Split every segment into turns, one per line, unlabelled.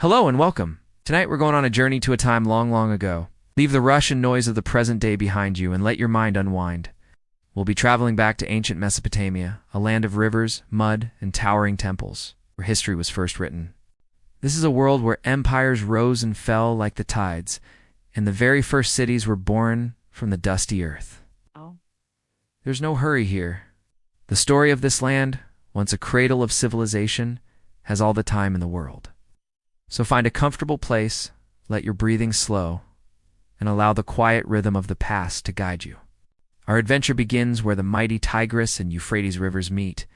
Hello and welcome. Tonight we're going on a journey to a time long, long ago. Leave the rush and noise of the present day behind you and let your mind unwind. We'll be traveling back to ancient Mesopotamia, a land of rivers, mud, and towering temples, where history was first written. This is a world where empires rose and fell like the tides, and the very first cities were born from the dusty earth. There's no hurry here. The story of this land, once a cradle of civilization, has all the time in the world. So find a comfortable place, let your breathing slow, and allow the quiet rhythm of the past to guide you. Our adventure begins where the mighty Tigris and Euphrates rivers meet.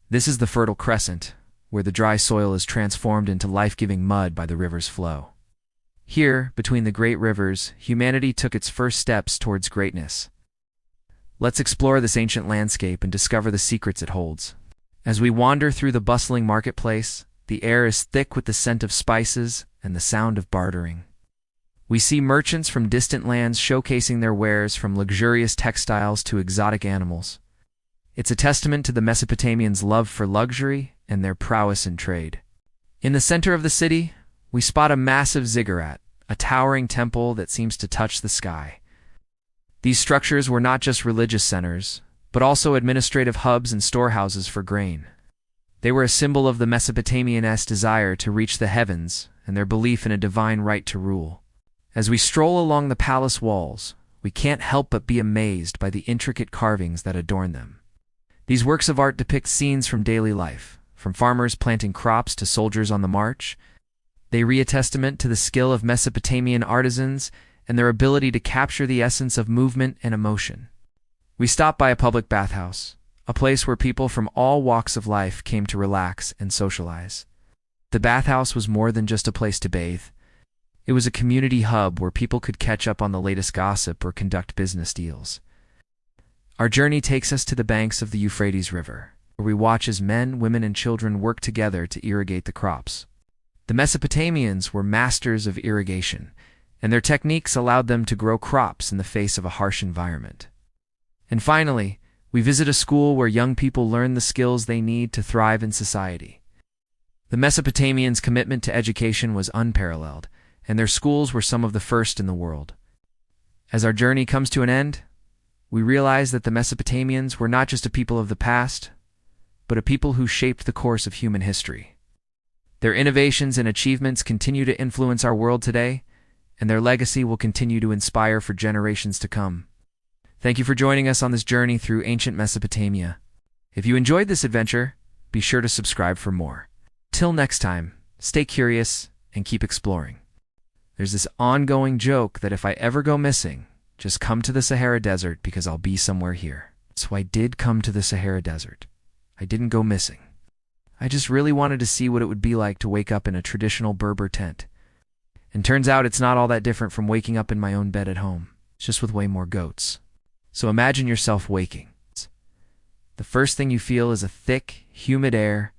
This is the Fertile Crescent, where the dry soil is transformed into life-giving mud by the river's flow. Here, between the great rivers, humanity took its first steps towards greatness. Let's explore this ancient landscape and discover the secrets it holds. As we wander through the bustling marketplace, the air is thick with the scent of spices and the sound of bartering. We see merchants from distant lands showcasing their wares, from luxurious textiles to exotic animals. It's a testament to the Mesopotamians' love for luxury and their prowess in trade. In the center of the city, we spot a massive ziggurat, a towering temple that seems to touch the sky. These structures were not just religious centers, but also administrative hubs and storehouses for grain. They were a symbol of the Mesopotamians' desire to reach the heavens and their belief in a divine right to rule. As we stroll along the palace walls, we can't help but be amazed by the intricate carvings that adorn them. These works of art depict scenes from daily life, from farmers planting crops to soldiers on the march. They read a testament to the skill of Mesopotamian artisans and their ability to capture the essence of movement and emotion. We stop by a public bathhouse, a place where people from all walks of life came to relax and socialize. The bathhouse was more than just a place to bathe. It was a community hub where people could catch up on the latest gossip or conduct business deals. Our journey takes us to the banks of the Euphrates River, where we watch as men, women, and children work together to irrigate the crops. The Mesopotamians were masters of irrigation, and their techniques allowed them to grow crops in the face of a harsh environment. And finally, we visit a school where young people learn the skills they need to thrive in society. The Mesopotamians' commitment to education was unparalleled, and their schools were some of the first in the world. As our journey comes to an end, we realize that the Mesopotamians were not just a people of the past, but a people who shaped the course of human history. Their innovations and achievements continue to influence our world today, and their legacy will continue to inspire for generations to come. Thank you for joining us on this journey through ancient Mesopotamia. If you enjoyed this adventure, be sure to subscribe for more. Till next time, stay curious and keep exploring. There's this ongoing joke that if I ever go missing, just come to the Sahara Desert because I'll be somewhere here. So I did come to the Sahara Desert. I didn't go missing. I just really wanted to see what it would be like to wake up in a traditional Berber tent. And turns out it's not all that different from waking up in my own bed at home, just with way more goats. So imagine yourself waking. The first thing you feel is a thick, humid air,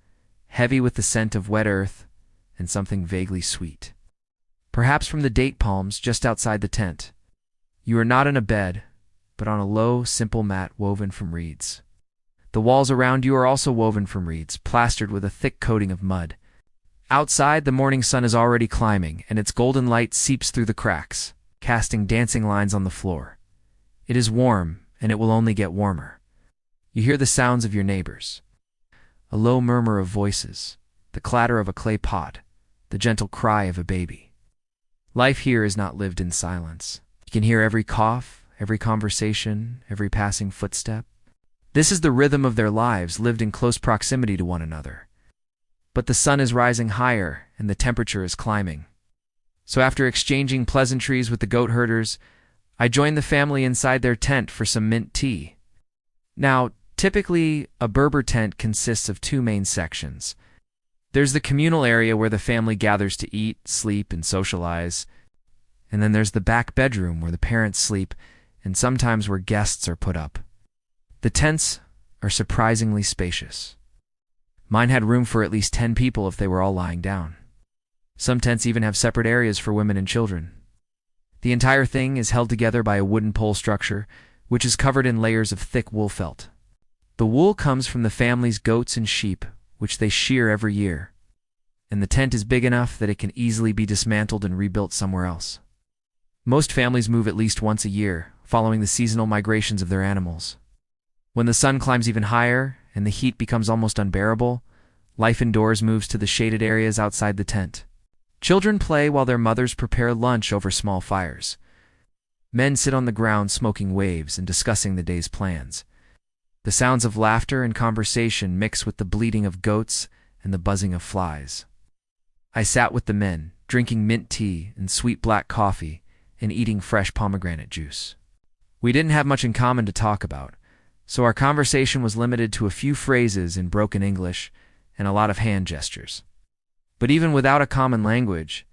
heavy with the scent of wet earth and something vaguely sweet. Perhaps from the date palms just outside the tent. You are not in a bed, but on a low, simple mat woven from reeds. The walls around you are also woven from reeds, plastered with a thick coating of mud. Outside, the morning sun is already climbing, and its golden light seeps through the cracks, casting dancing lines on the floor. It is warm, and it will only get warmer. You hear the sounds of your neighbors. A low murmur of voices, the clatter of a clay pot, the gentle cry of a baby. Life here is not lived in silence. You can hear every cough, every conversation, every passing footstep. This is the rhythm of their lives, lived in close proximity to one another. But the sun is rising higher, and the temperature is climbing. So after exchanging pleasantries with the goat herders, I joined the family inside their tent for some mint tea. Now, typically, a Berber tent consists of two main sections. There's the communal area where the family gathers to eat, sleep, and socialize. And then there's the back bedroom where the parents sleep, and sometimes where guests are put up. The tents are surprisingly spacious. Mine had room for at least 10 people if they were all lying down. Some tents even have separate areas for women and children. The entire thing is held together by a wooden pole structure, which is covered in layers of thick wool felt. The wool comes from the family's goats and sheep, which they shear every year. and the tent is big enough that it can easily be dismantled and rebuilt somewhere else. Most families move at least once a year, following the seasonal migrations of their animals. When the sun climbs even higher and the heat becomes almost unbearable, life indoors moves to the shaded areas outside the tent. Children play while their mothers prepare lunch over small fires. Men sit on the ground smoking waves and discussing the day's plans. The sounds of laughter and conversation mix with the bleating of goats and the buzzing of flies. I sat with the men, drinking mint tea and sweet black coffee and eating fresh pomegranate juice. We didn't have much in common to talk about, so our conversation was limited to a few phrases in broken English and a lot of hand gestures. But even without a common language,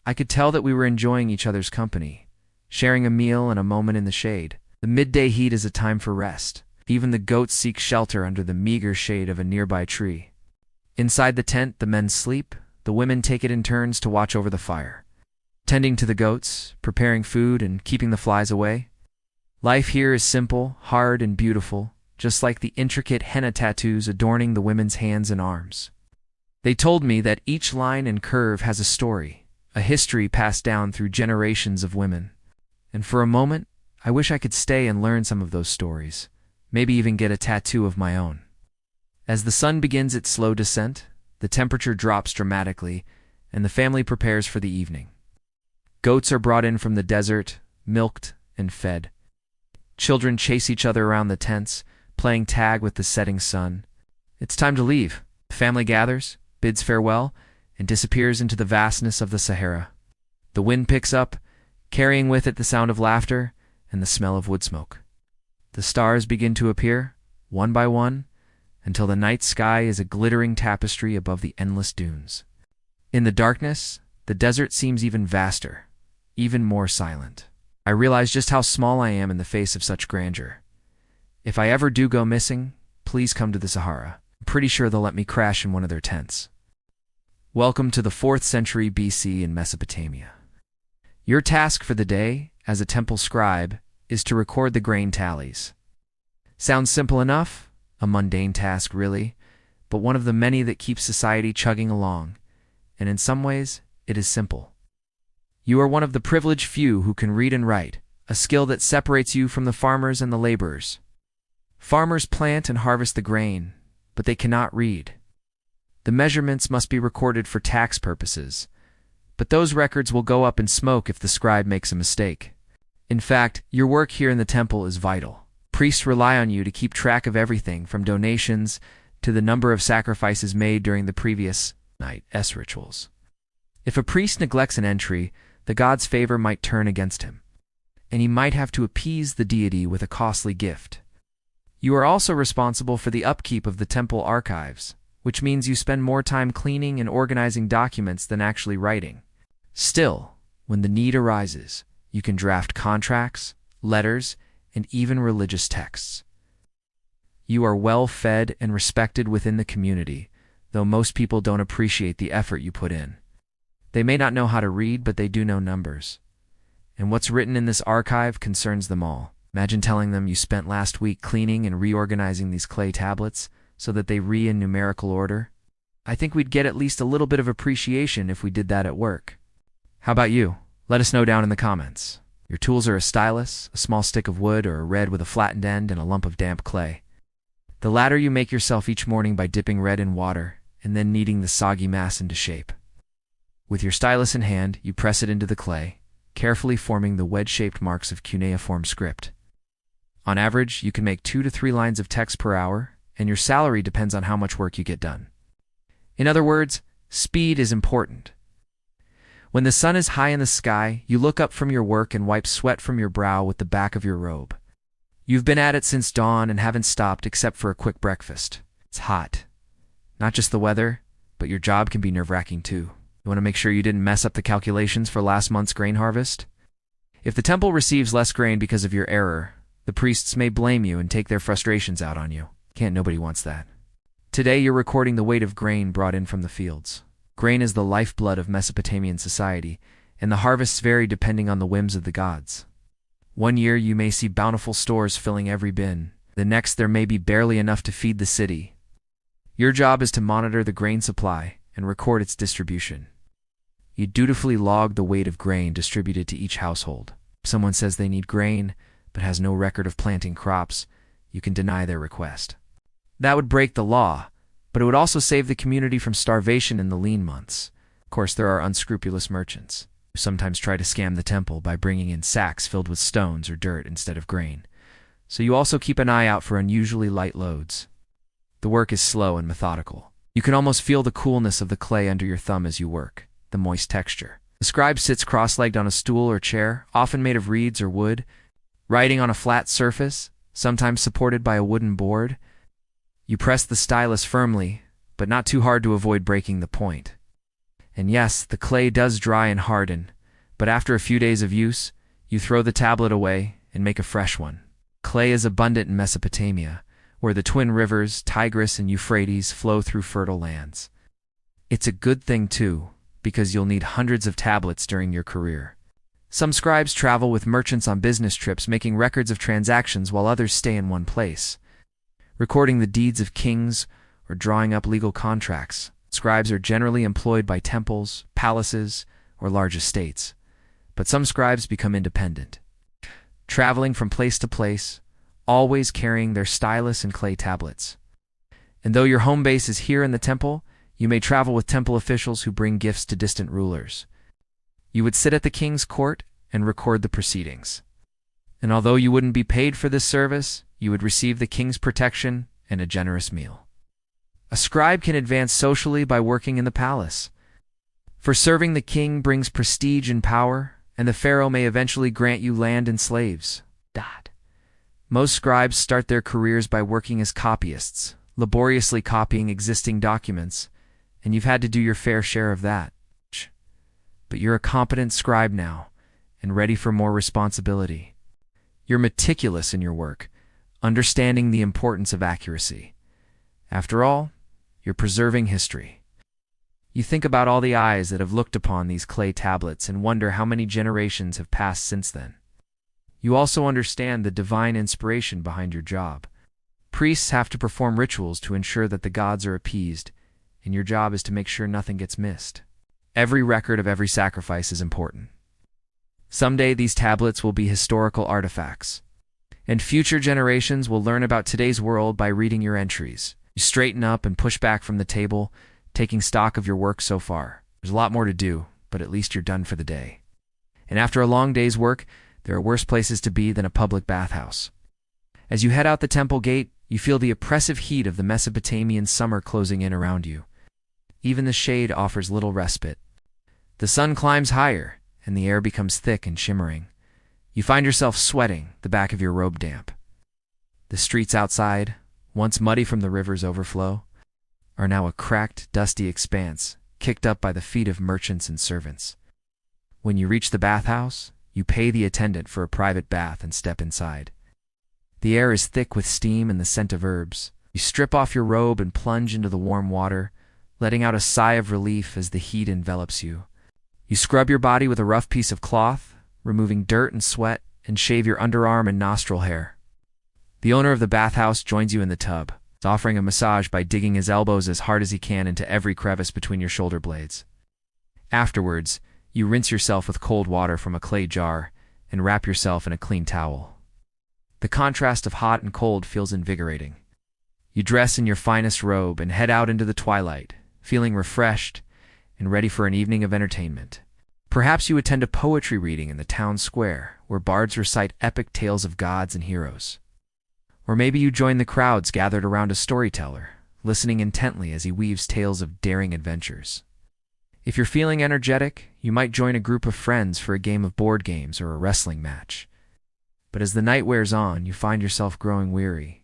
I could tell that we were enjoying each other's company, sharing a meal and a moment in the shade. The midday heat is a time for rest. Even the goats seek shelter under the meager shade of a nearby tree. Inside the tent, the men sleep. The women take it in turns to watch over the fire, tending to the goats, preparing food, and keeping the flies away. Life here is simple, hard, and beautiful, just like the intricate henna tattoos adorning the women's hands and arms. They told me that each line and curve has a story, a history passed down through generations of women. And for a moment, I wish I could stay and learn some of those stories, maybe even get a tattoo of my own. As the sun begins its slow descent, the temperature drops dramatically, and the family prepares for the evening. Goats are brought in from the desert, milked and fed. Children chase each other around the tents, playing tag with the setting sun. It's time to leave. The family gathers, bids farewell, and disappears into the vastness of the Sahara. The wind picks up, carrying with it the sound of laughter and the smell of wood smoke. The stars begin to appear, one by one, until the night sky is a glittering tapestry above the endless dunes. In the darkness, the desert seems even vaster, even more silent. I realize just how small I am in the face of such grandeur. If I ever do go missing, please come to the Sahara. I'm pretty sure they'll let me crash in one of their tents. Welcome to the 4th century BC in Mesopotamia. Your task for the day, as a temple scribe, is to record the grain tallies. Sounds simple enough? A mundane task, really, but one of the many that keeps society chugging along, and in some ways, it is simple. You are one of the privileged few who can read and write, a skill that separates you from the farmers and the laborers. Farmers plant and harvest the grain, but they cannot read. The measurements must be recorded for tax purposes, but those records will go up in smoke if the scribe makes a mistake. In fact, your work here in the temple is vital. Priests rely on you to keep track of everything from donations to the number of sacrifices made during the previous night's rituals. If a priest neglects an entry, the god's favor might turn against him, and he might have to appease the deity with a costly gift. You are also responsible for the upkeep of the temple archives, which means you spend more time cleaning and organizing documents than actually writing. Still, when the need arises, you can draft contracts, letters, and even religious texts. You are well fed and respected within the community, though most people don't appreciate the effort you put in. They may not know how to read, but they do know numbers. And what's written in this archive concerns them all. Imagine telling them you spent last week cleaning and reorganizing these clay tablets so that they read in numerical order. I think we'd get at least a little bit of appreciation if we did that at work. How about you? Let us know down in the comments. Your tools are a stylus, a small stick of wood, or a red with a flattened end and a lump of damp clay. The latter you make yourself each morning by dipping red in water and then kneading the soggy mass into shape. With your stylus in hand, you press it into the clay, carefully forming the wedge-shaped marks of cuneiform script. On average, you can make 2 to 3 lines of text per hour, and your salary depends on how much work you get done. In other words, speed is important. When the sun is high in the sky, you look up from your work and wipe sweat from your brow with the back of your robe. You've been at it since dawn and haven't stopped except for a quick breakfast. It's hot. Not just the weather, but your job can be nerve-wracking too. You want to make sure you didn't mess up the calculations for last month's grain harvest? If the temple receives less grain because of your error, the priests may blame you and take their frustrations out on you. Nobody wants that. Today you're recording the weight of grain brought in from the fields. Grain is the lifeblood of Mesopotamian society, and the harvests vary depending on the whims of the gods. One year you may see bountiful stores filling every bin. The next there may be barely enough to feed the city. Your job is to monitor the grain supply and record its distribution. You dutifully log the weight of grain distributed to each household. If someone says they need grain, but has no record of planting crops, you can deny their request. That would break the law, but it would also save the community from starvation in the lean months. Of course, there are unscrupulous merchants who sometimes try to scam the temple by bringing in sacks filled with stones or dirt instead of grain. So you also keep an eye out for unusually light loads. The work is slow and methodical. You can almost feel the coolness of the clay under your thumb as you work, the moist texture. The scribe sits cross-legged on a stool or chair, often made of reeds or wood, writing on a flat surface, sometimes supported by a wooden board. You press the stylus firmly, but not too hard to avoid breaking the point. And yes, the clay does dry and harden, but after a few days of use, you throw the tablet away and make a fresh one. Clay is abundant in Mesopotamia, where the twin rivers, Tigris and Euphrates, flow through fertile lands. It's a good thing, too, because you'll need hundreds of tablets during your career. Some scribes travel with merchants on business trips, making records of transactions while others stay in one place, recording the deeds of kings or drawing up legal contracts. Scribes are generally employed by temples, palaces, or large estates, but some scribes become independent, traveling from place to place, always carrying their stylus and clay tablets. And though your home base is here in the temple, you may travel with temple officials who bring gifts to distant rulers. You would sit at the king's court and record the proceedings. And although you wouldn't be paid for this service, you would receive the king's protection and a generous meal. A scribe can advance socially by working in the palace. For serving the king brings prestige and power, and the pharaoh may eventually grant you land and slaves. Most scribes start their careers by working as copyists, laboriously copying existing documents, and you've had to do your fair share of that. But you're a competent scribe now, and ready for more responsibility. You're meticulous in your work, understanding the importance of accuracy. After all, you're preserving history. You think about all the eyes that have looked upon these clay tablets and wonder how many generations have passed since then. You also understand the divine inspiration behind your job. Priests have to perform rituals to ensure that the gods are appeased, and your job is to make sure nothing gets missed. Every record of every sacrifice is important. Someday these tablets will be historical artifacts, and future generations will learn about today's world by reading your entries. You straighten up and push back from the table, taking stock of your work so far. There's a lot more to do, but at least you're done for the day. And after a long day's work, there are worse places to be than a public bathhouse. As you head out the temple gate, you feel the oppressive heat of the Mesopotamian summer closing in around you. Even the shade offers little respite. The sun climbs higher, and the air becomes thick and shimmering. You find yourself sweating, the back of your robe damp. The streets outside, once muddy from the river's overflow, are now a cracked, dusty expanse, kicked up by the feet of merchants and servants. When you reach the bathhouse, you pay the attendant for a private bath and step inside. The air is thick with steam and the scent of herbs. You strip off your robe and plunge into the warm water, letting out a sigh of relief as the heat envelops you. You scrub your body with a rough piece of cloth, removing dirt and sweat, and shave your underarm and nostril hair. The owner of the bathhouse joins you in the tub, offering a massage by digging his elbows as hard as he can into every crevice between your shoulder blades. Afterwards, you rinse yourself with cold water from a clay jar and wrap yourself in a clean towel. The contrast of hot and cold feels invigorating. You dress in your finest robe and head out into the twilight, feeling refreshed and ready for an evening of entertainment. Perhaps you attend a poetry reading in the town square, where bards recite epic tales of gods and heroes. Or maybe you join the crowds gathered around a storyteller, listening intently as he weaves tales of daring adventures. If you're feeling energetic, you might join a group of friends for a game of board games or a wrestling match. But as the night wears on, you find yourself growing weary.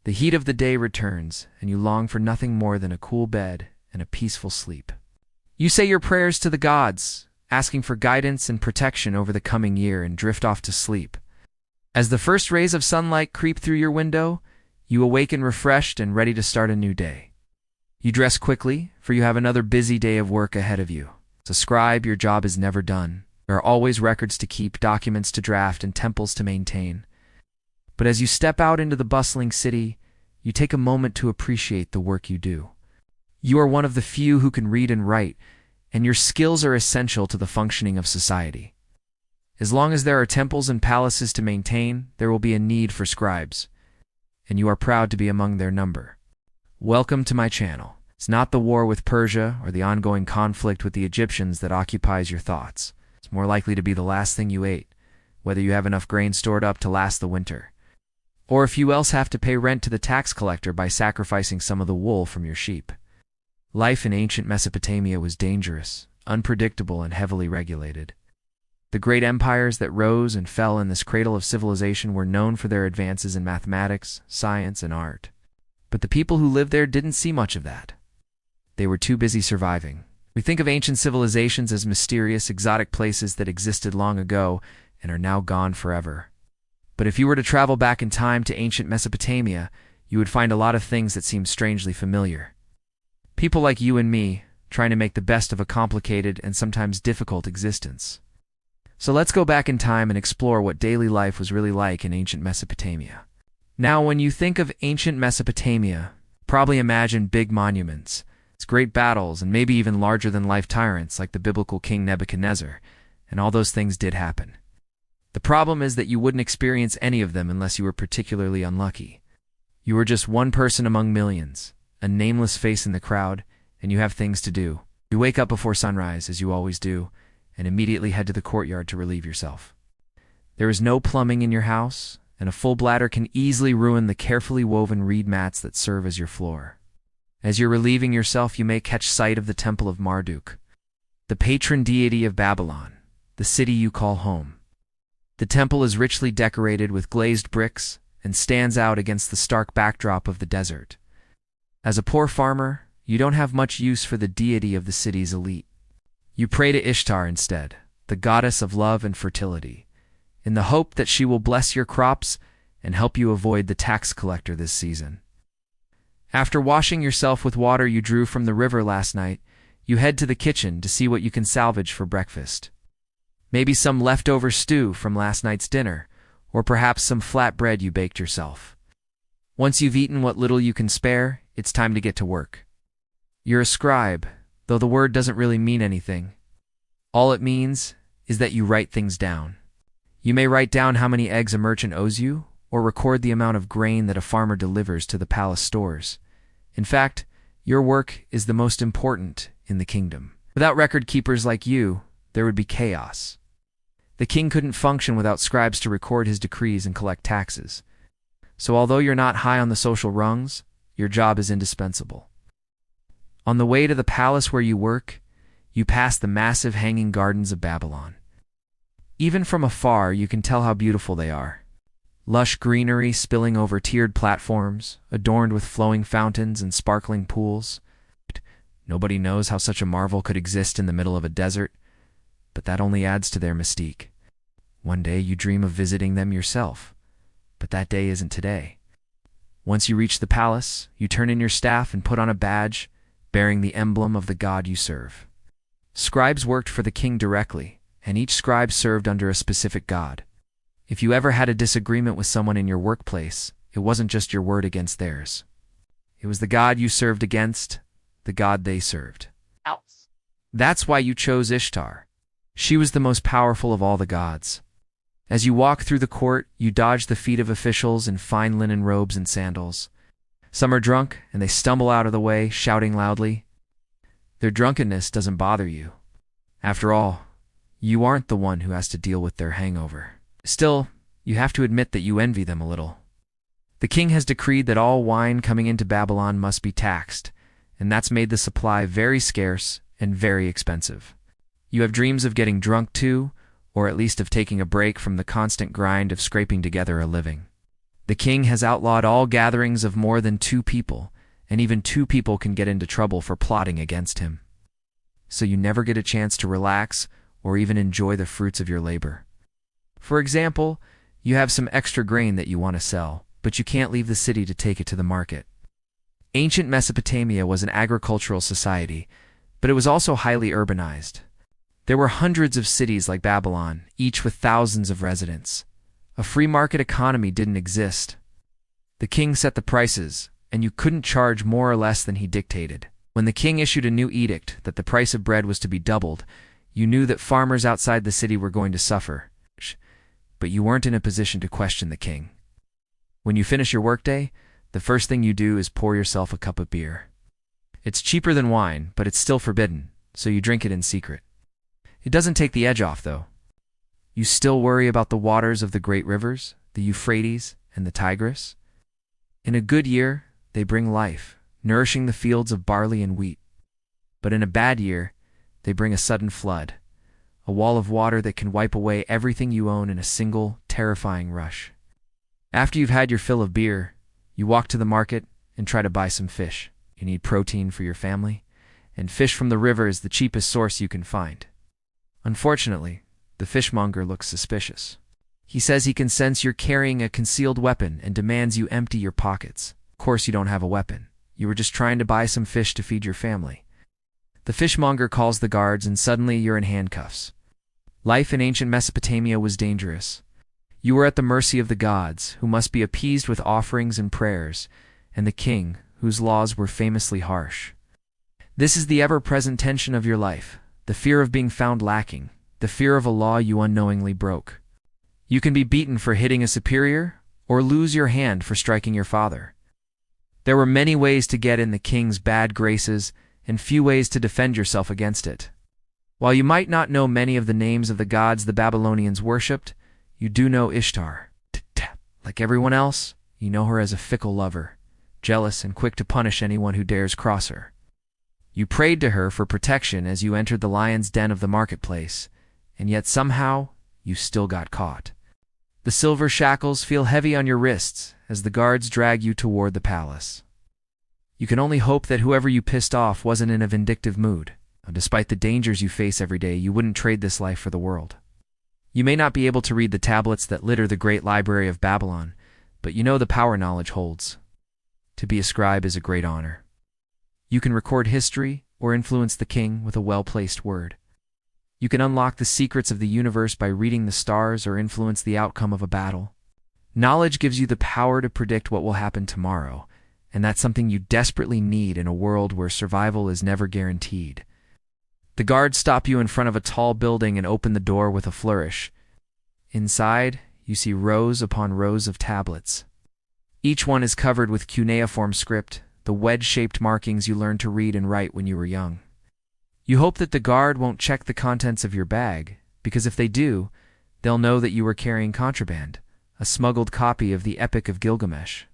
The heat of the day returns, and you long for nothing more than a cool bed and a peaceful sleep. You say your prayers to the gods, asking for guidance and protection over the coming year, and drift off to sleep. As the first rays of sunlight creep through your window, you awaken refreshed and ready to start a new day. You dress quickly, for you have another busy day of work ahead of you. As a scribe, your job is never done. There are always records to keep, documents to draft, and temples to maintain. But as you step out into the bustling city, you take a moment to appreciate the work you do. You are one of the few who can read and write, and your skills are essential to the functioning of society. As long as there are temples and palaces to maintain, there will be a need for scribes, and you are proud to be among their number. Welcome to my channel. It's not the war with Persia or the ongoing conflict with the Egyptians that occupies your thoughts. It's more likely to be the last thing you ate, whether you have enough grain stored up to last the winter, or if you else have to pay rent to the tax collector by sacrificing some of the wool from your sheep. Life in ancient Mesopotamia was dangerous, unpredictable, and heavily regulated. The great empires that rose and fell in this cradle of civilization were known for their advances in mathematics, science, and art. But the people who lived there didn't see much of that. They were too busy surviving. We think of ancient civilizations as mysterious, exotic places that existed long ago and are now gone forever. But if you were to travel back in time to ancient Mesopotamia, you would find a lot of things that seem strangely familiar. People like you and me, trying to make the best of a complicated and sometimes difficult existence. So let's go back in time and explore what daily life was really like in ancient Mesopotamia. Now, when you think of ancient Mesopotamia, probably imagine big monuments, its great battles, and maybe even larger-than-life tyrants like the biblical king Nebuchadnezzar, and all those things did happen. The problem is that you wouldn't experience any of them unless you were particularly unlucky. You were just one person among millions, a nameless face in the crowd, and you have things to do. You wake up before sunrise, as you always do, and immediately head to the courtyard to relieve yourself. There is no plumbing in your house, and a full bladder can easily ruin the carefully woven reed mats that serve as your floor. As you're relieving yourself, you may catch sight of the Temple of Marduk, the patron deity of Babylon, the city you call home. The temple is richly decorated with glazed bricks and stands out against the stark backdrop of the desert. As a poor farmer, you don't have much use for the deity of the city's elite. You pray to Ishtar instead, the goddess of love and fertility, in the hope that she will bless your crops and help you avoid the tax collector this season. After washing yourself with water you drew from the river last night, you head to the kitchen to see what you can salvage for breakfast. Maybe some leftover stew from last night's dinner, or perhaps some flat bread you baked yourself. Once you've eaten what little you can spare, it's time to get to work. You're a scribe, though the word doesn't really mean anything. All it means is that you write things down. You may write down how many eggs a merchant owes you, or record the amount of grain that a farmer delivers to the palace stores. In fact, your work is the most important in the kingdom. Without record keepers like you, there would be chaos. The king couldn't function without scribes to record his decrees and collect taxes. So although you're not high on the social rungs, your job is indispensable. On the way to the palace where you work, you pass the massive hanging gardens of Babylon. Even from afar, you can tell how beautiful they are. Lush greenery spilling over tiered platforms, adorned with flowing fountains and sparkling pools. Nobody knows how such a marvel could exist in the middle of a desert, but that only adds to their mystique. One day you dream of visiting them yourself, but that day isn't today. Once you reach the palace, you turn in your staff and put on a badge bearing the emblem of the god you serve. Scribes worked for the king directly, and each scribe served under a specific god. If you ever had a disagreement with someone in your workplace, it wasn't just your word against theirs. It was the god you served against, the god they served.
Else.
That's why you chose Ishtar. She was the most powerful of all the gods. As you walk through the court, you dodge the feet of officials in fine linen robes and sandals. Some are drunk, and they stumble out of the way, shouting loudly. Their drunkenness doesn't bother you. After all, you aren't the one who has to deal with their hangover. Still, you have to admit that you envy them a little. The king has decreed that all wine coming into Babylon must be taxed, and that's made the supply very scarce and very expensive. You have dreams of getting drunk too, or at least of taking a break from the constant grind of scraping together a living. The king has outlawed all gatherings of more than 2 people, and even 2 people can get into trouble for plotting against him. So you never get a chance to relax or even enjoy the fruits of your labor. For example, you have some extra grain that you want to sell, but you can't leave the city to take it to the market. Ancient Mesopotamia was an agricultural society, but it was also highly urbanized. There were hundreds of cities like Babylon, each with thousands of residents. A free market economy didn't exist. The king set the prices, and you couldn't charge more or less than he dictated. When the king issued a new edict that the price of bread was to be doubled, you knew that farmers outside the city were going to suffer, but you weren't in a position to question the king. When you finish your workday, the first thing you do is pour yourself a cup of beer. It's cheaper than wine, but it's still forbidden, so you drink it in secret. It doesn't take the edge off, though. You still worry about the waters of the great rivers, the Euphrates and the Tigris. In a good year, they bring life, nourishing the fields of barley and wheat. But in a bad year, they bring a sudden flood, a wall of water that can wipe away everything you own in a single, terrifying rush. After you've had your fill of beer, you walk to the market and try to buy some fish. You need protein for your family, and fish from the river is the cheapest source you can find. Unfortunately, the fishmonger looks suspicious. He says he can sense you're carrying a concealed weapon and demands you empty your pockets. Of course you don't have a weapon. You were just trying to buy some fish to feed your family. The fishmonger calls the guards and suddenly you're in handcuffs. Life in ancient Mesopotamia was dangerous. You were at the mercy of the gods, who must be appeased with offerings and prayers, and the king, whose laws were famously harsh. This is the ever-present tension of your life, the fear of being found lacking, the fear of a law you unknowingly broke. You can be beaten for hitting a superior, or lose your hand for striking your father. There were many ways to get in the king's bad graces, and few ways to defend yourself against it. While you might not know many of the names of the gods the Babylonians worshipped, you do know Ishtar. Like everyone else, you know her as a fickle lover, jealous and quick to punish anyone who dares cross her. You prayed to her for protection as you entered the lion's den of the marketplace, and yet somehow you still got caught. The silver shackles feel heavy on your wrists as the guards drag you toward the palace. You can only hope that whoever you pissed off wasn't in a vindictive mood. Despite the dangers you face every day, you wouldn't trade this life for the world. You may not be able to read the tablets that litter the great library of Babylon, but you know the power knowledge holds. To be a scribe is a great honor. You can record history or influence the king with a well-placed word. You can unlock the secrets of the universe by reading the stars or influence the outcome of a battle. Knowledge gives you the power to predict what will happen tomorrow, and that's something you desperately need in a world where survival is never guaranteed. The guards stop you in front of a tall building and open the door with a flourish. Inside, you see rows upon rows of tablets. Each one is covered with cuneiform script, the wedge-shaped markings you learned to read and write when you were young. You hope that the guard won't check the contents of your bag, because if they do, they'll know that you were carrying contraband, a smuggled copy of the Epic of Gilgamesh.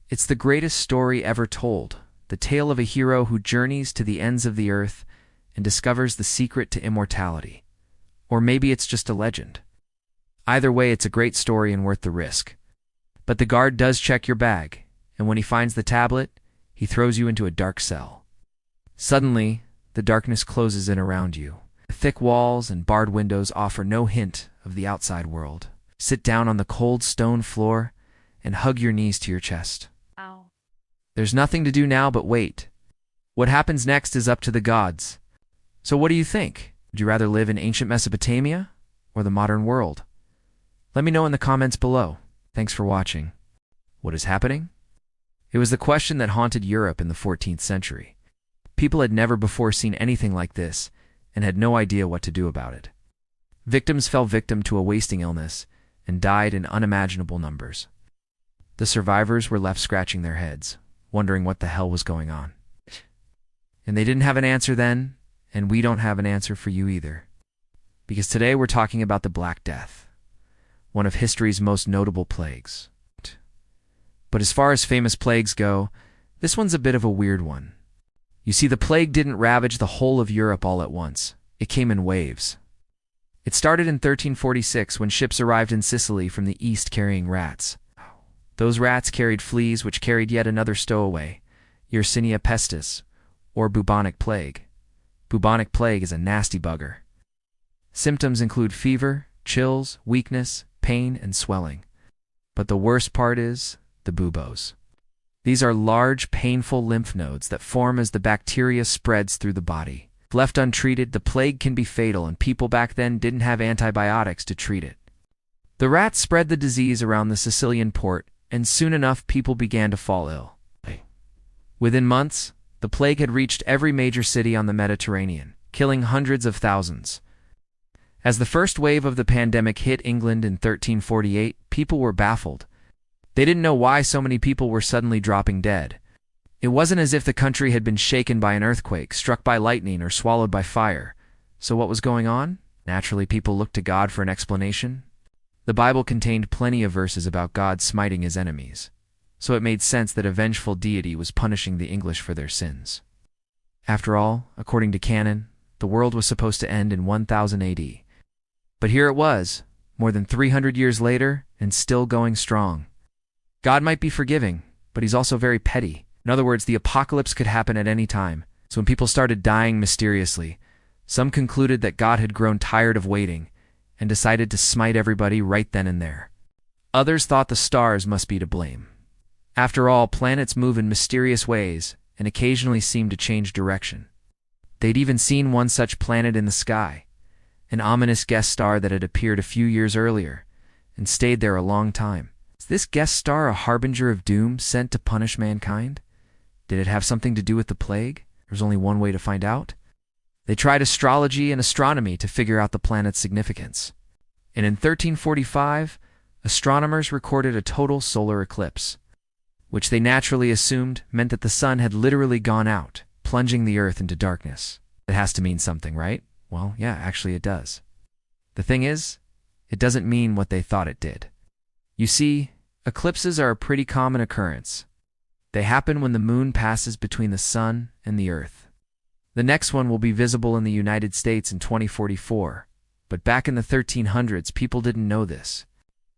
It's the greatest story ever told, the tale of a hero who journeys to the ends of the earth and discovers the secret to immortality. Or maybe it's just a legend. Either way, it's a great story and worth the risk. But the guard does check your bag, and when he finds the tablet, he throws you into a dark cell. Suddenly, the darkness closes in around you. The thick walls and barred windows offer no hint of the outside world. Sit down on the cold stone floor and hug your knees to your chest.
Ow.
There's nothing to do now but wait. What happens next is up to the gods. So what do you think? Would you rather live in ancient Mesopotamia or the modern world? Let me know in the comments below. Thanks for watching. What is happening? It was the question that haunted Europe in the 14th century. People had never before seen anything like this and had no idea what to do about it. Victims fell victim to a wasting illness and died in unimaginable numbers. The survivors were left scratching their heads, wondering what the hell was going on. And they didn't have an answer then, and we don't have an answer for you either. Because today we're talking about the Black Death, one of history's most notable plagues. But as far as famous plagues go, this one's a bit of a weird one. You see, the plague didn't ravage the whole of Europe all at once. It came in waves. It started in 1346 when ships arrived in Sicily from the east carrying rats. Those rats carried fleas which carried yet another stowaway, Yersinia pestis, or bubonic plague. Bubonic plague is a nasty bugger. Symptoms include fever, chills, weakness, pain, and swelling. But the worst part is the buboes. These are large, painful lymph nodes that form as the bacteria spreads through the body. If left untreated, the plague can be fatal, and people back then didn't have antibiotics to treat it. The rats spread the disease around the Sicilian port, and soon enough people began to fall ill. Within months, the plague had reached every major city on the Mediterranean, killing hundreds of thousands. As the first wave of the pandemic hit England in 1348, people were baffled. They didn't know why so many people were suddenly dropping dead. It wasn't as if the country had been shaken by an earthquake, struck by lightning, or swallowed by fire. So what was going on? Naturally, people looked to God for an explanation. The Bible contained plenty of verses about God smiting his enemies, so it made sense that a vengeful deity was punishing the English for their sins. After all, according to canon, the world was supposed to end in 1000 AD. But here it was, more than 300 years later, and still going strong. God might be forgiving, but he's also very petty. In other words, the apocalypse could happen at any time. So when people started dying mysteriously, some concluded that God had grown tired of waiting and decided to smite everybody right then and there. Others thought the stars must be to blame. After all, planets move in mysterious ways and occasionally seem to change direction. They'd even seen one such planet in the sky, an ominous guest star that had appeared a few years earlier and stayed there a long time. Is this guest star a harbinger of doom sent to punish mankind? Did it have something to do with the plague? There's only one way to find out. They tried astrology and astronomy to figure out the planet's significance. And in 1345, astronomers recorded a total solar eclipse, which they naturally assumed meant that the sun had literally gone out, plunging the earth into darkness. It has to mean something, right? Well, yeah, actually it does. The thing is, it doesn't mean what they thought it did. You see, eclipses are a pretty common occurrence. They happen when the moon passes between the sun and the earth. The next one will be visible in the United States in 2044, but back in the 1300s, people didn't know this.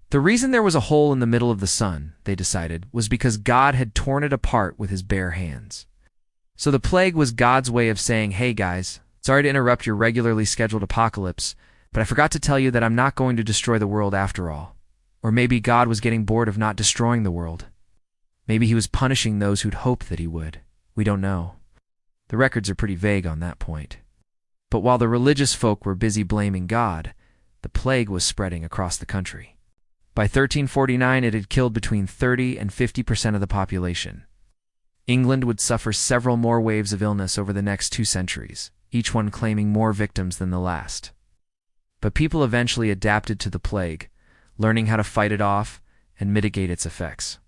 The reason there was a hole in the middle of the sun, they decided, was because God had torn it apart with his bare hands. So the plague was God's way of saying, hey guys, sorry to interrupt your regularly scheduled apocalypse, but I forgot to tell you that I'm not going to destroy the world after all. Or maybe God was getting bored of not destroying the world. Maybe he was punishing those who'd hoped that he would. We don't know. The records are pretty vague on that point. But while the religious folk were busy blaming God, the plague was spreading across the country. By 1349, it had killed between 30 and 50% of the population. England would suffer several more waves of illness over the next 2 centuries, each one claiming more victims than the last. But people eventually adapted to the plague, learning how to fight it off and mitigate its effects.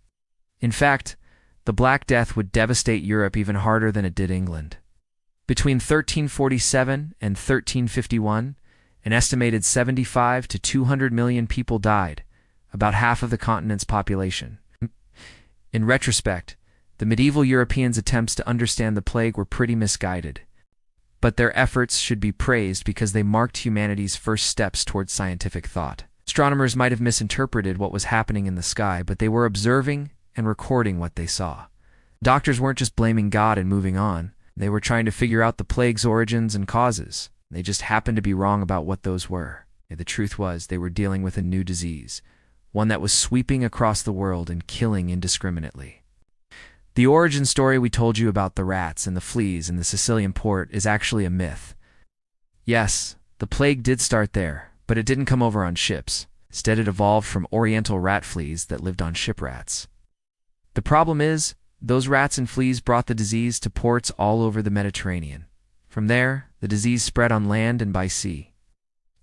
In fact, the Black Death would devastate Europe even harder than it did England. Between 1347 and 1351, an estimated 75 to 200 million people died, about half of the continent's population. In retrospect, the medieval Europeans' attempts to understand the plague were pretty misguided. But their efforts should be praised because they marked humanity's first steps towards scientific thought. Astronomers might have misinterpreted what was happening in the sky, but they were observing and recording what they saw. Doctors weren't just blaming God and moving on. They were trying to figure out the plague's origins and causes. They just happened to be wrong about what those were. The truth was, they were dealing with a new disease, one that was sweeping across the world and killing indiscriminately. The origin story we told you about the rats and the fleas in the Sicilian port is actually a myth. Yes, the plague did start there, but it didn't come over on ships. Instead, it evolved from oriental rat fleas that lived on ship rats. The problem is, those rats and fleas brought the disease to ports all over the Mediterranean. From there, the disease spread on land and by sea.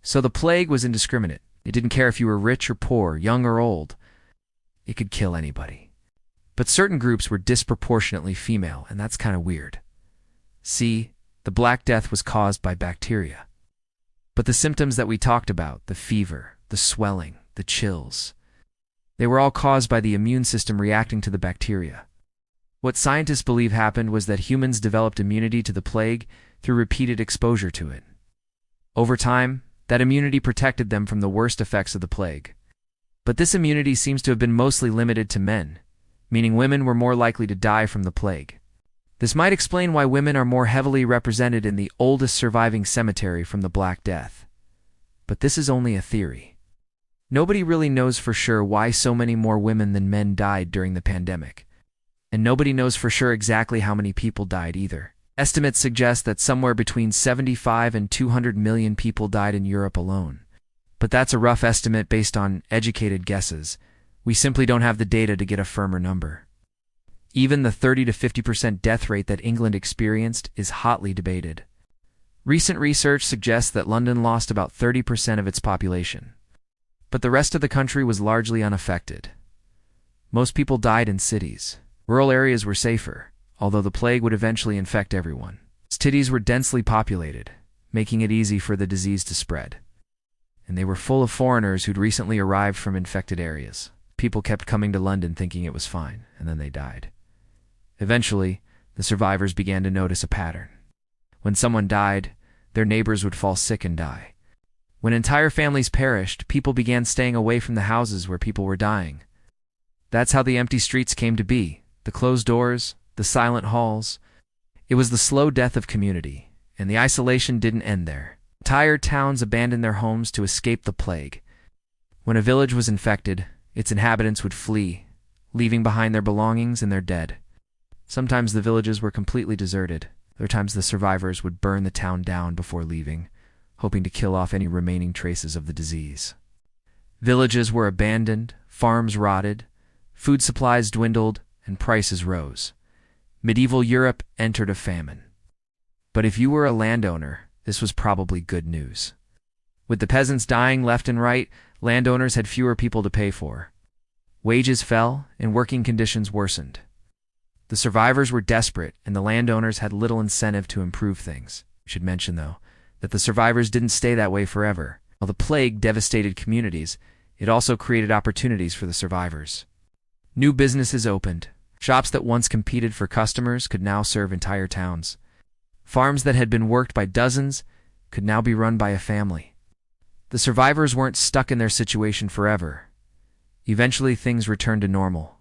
So the plague was indiscriminate. It didn't care if you were rich or poor, young or old. It could kill anybody. But certain groups were disproportionately female, and that's kind of weird. See, the Black Death was caused by bacteria. But the symptoms that we talked about, the fever, the swelling, the chills, they were all caused by the immune system reacting to the bacteria. What scientists believe happened was that humans developed immunity to the plague through repeated exposure to it. Over time, that immunity protected them from the worst effects of the plague. But this immunity seems to have been mostly limited to men, meaning women were more likely to die from the plague. This might explain why women are more heavily represented in the oldest surviving cemetery from the Black Death. But this is only a theory. Nobody really knows for sure why so many more women than men died during the pandemic. And nobody knows for sure exactly how many people died either. Estimates suggest that somewhere between 75 and 200 million people died in Europe alone. But that's a rough estimate based on educated guesses. We simply don't have the data to get a firmer number. Even the 30 to 50% death rate that England experienced is hotly debated. Recent research suggests that London lost about 30% of its population, but the rest of the country was largely unaffected. Most people died in cities. Rural areas were safer, although the plague would eventually infect everyone. Cities were densely populated, making it easy for the disease to spread. And they were full of foreigners who'd recently arrived from infected areas. People kept coming to London thinking it was fine, and then they died. Eventually, the survivors began to notice a pattern. When someone died, their neighbors would fall sick and die. When entire families perished, people began staying away from the houses where people were dying. That's how the empty streets came to be, the closed doors, the silent halls. It was the slow death of community, and the isolation didn't end there. Entire towns abandoned their homes to escape the plague. When a village was infected, its inhabitants would flee, leaving behind their belongings and their dead. Sometimes the villages were completely deserted. Other times the survivors would burn the town down before leaving, hoping to kill off any remaining traces of the disease. Villages were abandoned, farms rotted, food supplies dwindled, and prices rose. Medieval Europe entered a famine. But if you were a landowner, this was probably good news. With the peasants dying left and right, landowners had fewer people to pay for. Wages fell, and working conditions worsened. The survivors were desperate, and the landowners had little incentive to improve things. I should mention, though, that the survivors didn't stay that way forever. While the plague devastated communities, it also created opportunities for the survivors. New businesses opened. Shops that once competed for customers could now serve entire towns. Farms that had been worked by dozens could now be run by a family. The survivors weren't stuck in their situation forever. Eventually, things returned to normal.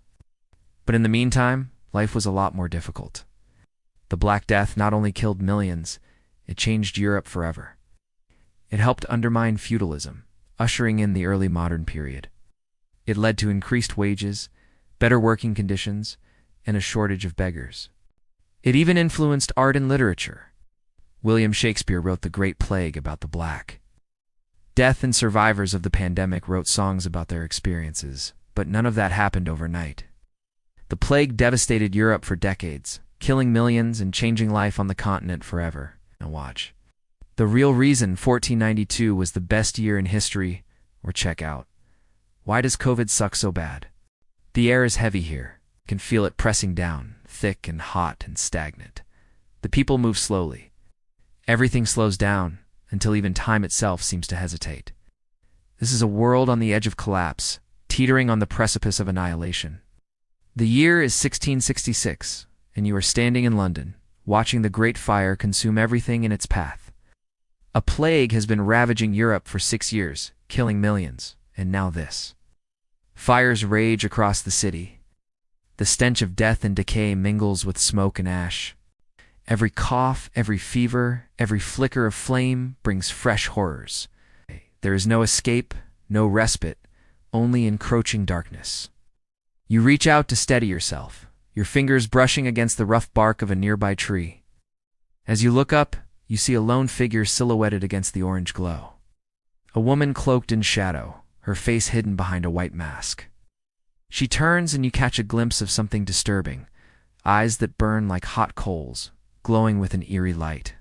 But in the meantime, life was a lot more difficult. The Black Death not only killed millions, it changed Europe forever. It helped undermine feudalism, ushering in the early modern period. It led to increased wages, better working conditions, and a shortage of beggars. It even influenced art and literature. William Shakespeare wrote The Great Plague about the Black Death, and survivors of the pandemic wrote songs about their experiences, but none of that happened overnight. The plague devastated Europe for decades, killing millions and changing life on the continent forever. Now watch. The real reason 1492 was the best year in history, or check out. Why does COVID suck so bad? The air is heavy here. You can feel it pressing down, thick and hot and stagnant. The people move slowly. Everything slows down, until even time itself seems to hesitate. This is a world on the edge of collapse, teetering on the precipice of annihilation. The year is 1666, and you are standing in London, watching the Great Fire consume everything in its path. A plague has been ravaging Europe for 6 years, killing millions, and now this. Fires rage across the city. The stench of death and decay mingles with smoke and ash. Every cough, every fever, every flicker of flame brings fresh horrors. There is no escape, no respite, only encroaching darkness. You reach out to steady yourself, your fingers brushing against the rough bark of a nearby tree. As you look up, you see a lone figure silhouetted against the orange glow. A woman cloaked in shadow, her face hidden behind a white mask. She turns and you catch a glimpse of something disturbing, eyes that burn like hot coals, glowing with an eerie light.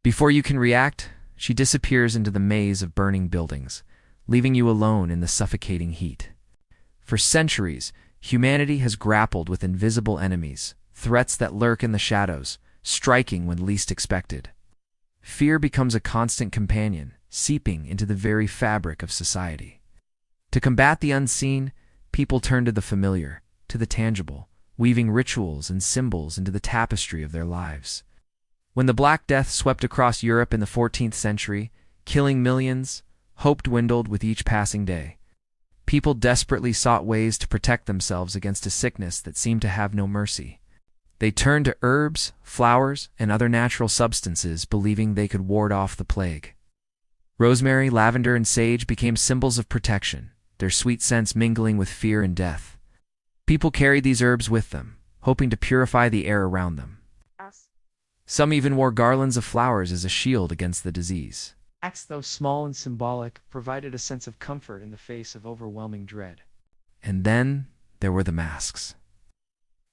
Before you can react, she disappears into the maze of burning buildings, leaving you alone in the suffocating heat. For centuries, humanity has grappled with invisible enemies, threats that lurk in the shadows, striking when least expected. Fear becomes a constant companion, seeping into the very fabric of society. To combat the unseen, people turn to the familiar, to the tangible, weaving rituals and symbols into the tapestry of their lives. When the Black Death swept across Europe in the 14th century, killing millions, hope dwindled with each passing day. People desperately sought ways to protect themselves against a sickness that seemed to have no mercy. They turned to herbs, flowers, and other natural substances, believing they could ward off the plague. Rosemary, lavender, and sage became symbols of protection, their sweet scents mingling with fear and death. People carried these herbs with them, hoping to purify the air around them. Some even wore garlands of flowers as a shield against the disease. Acts, though small and symbolic, provided a sense of comfort in the face of overwhelming dread. And then there were the masks.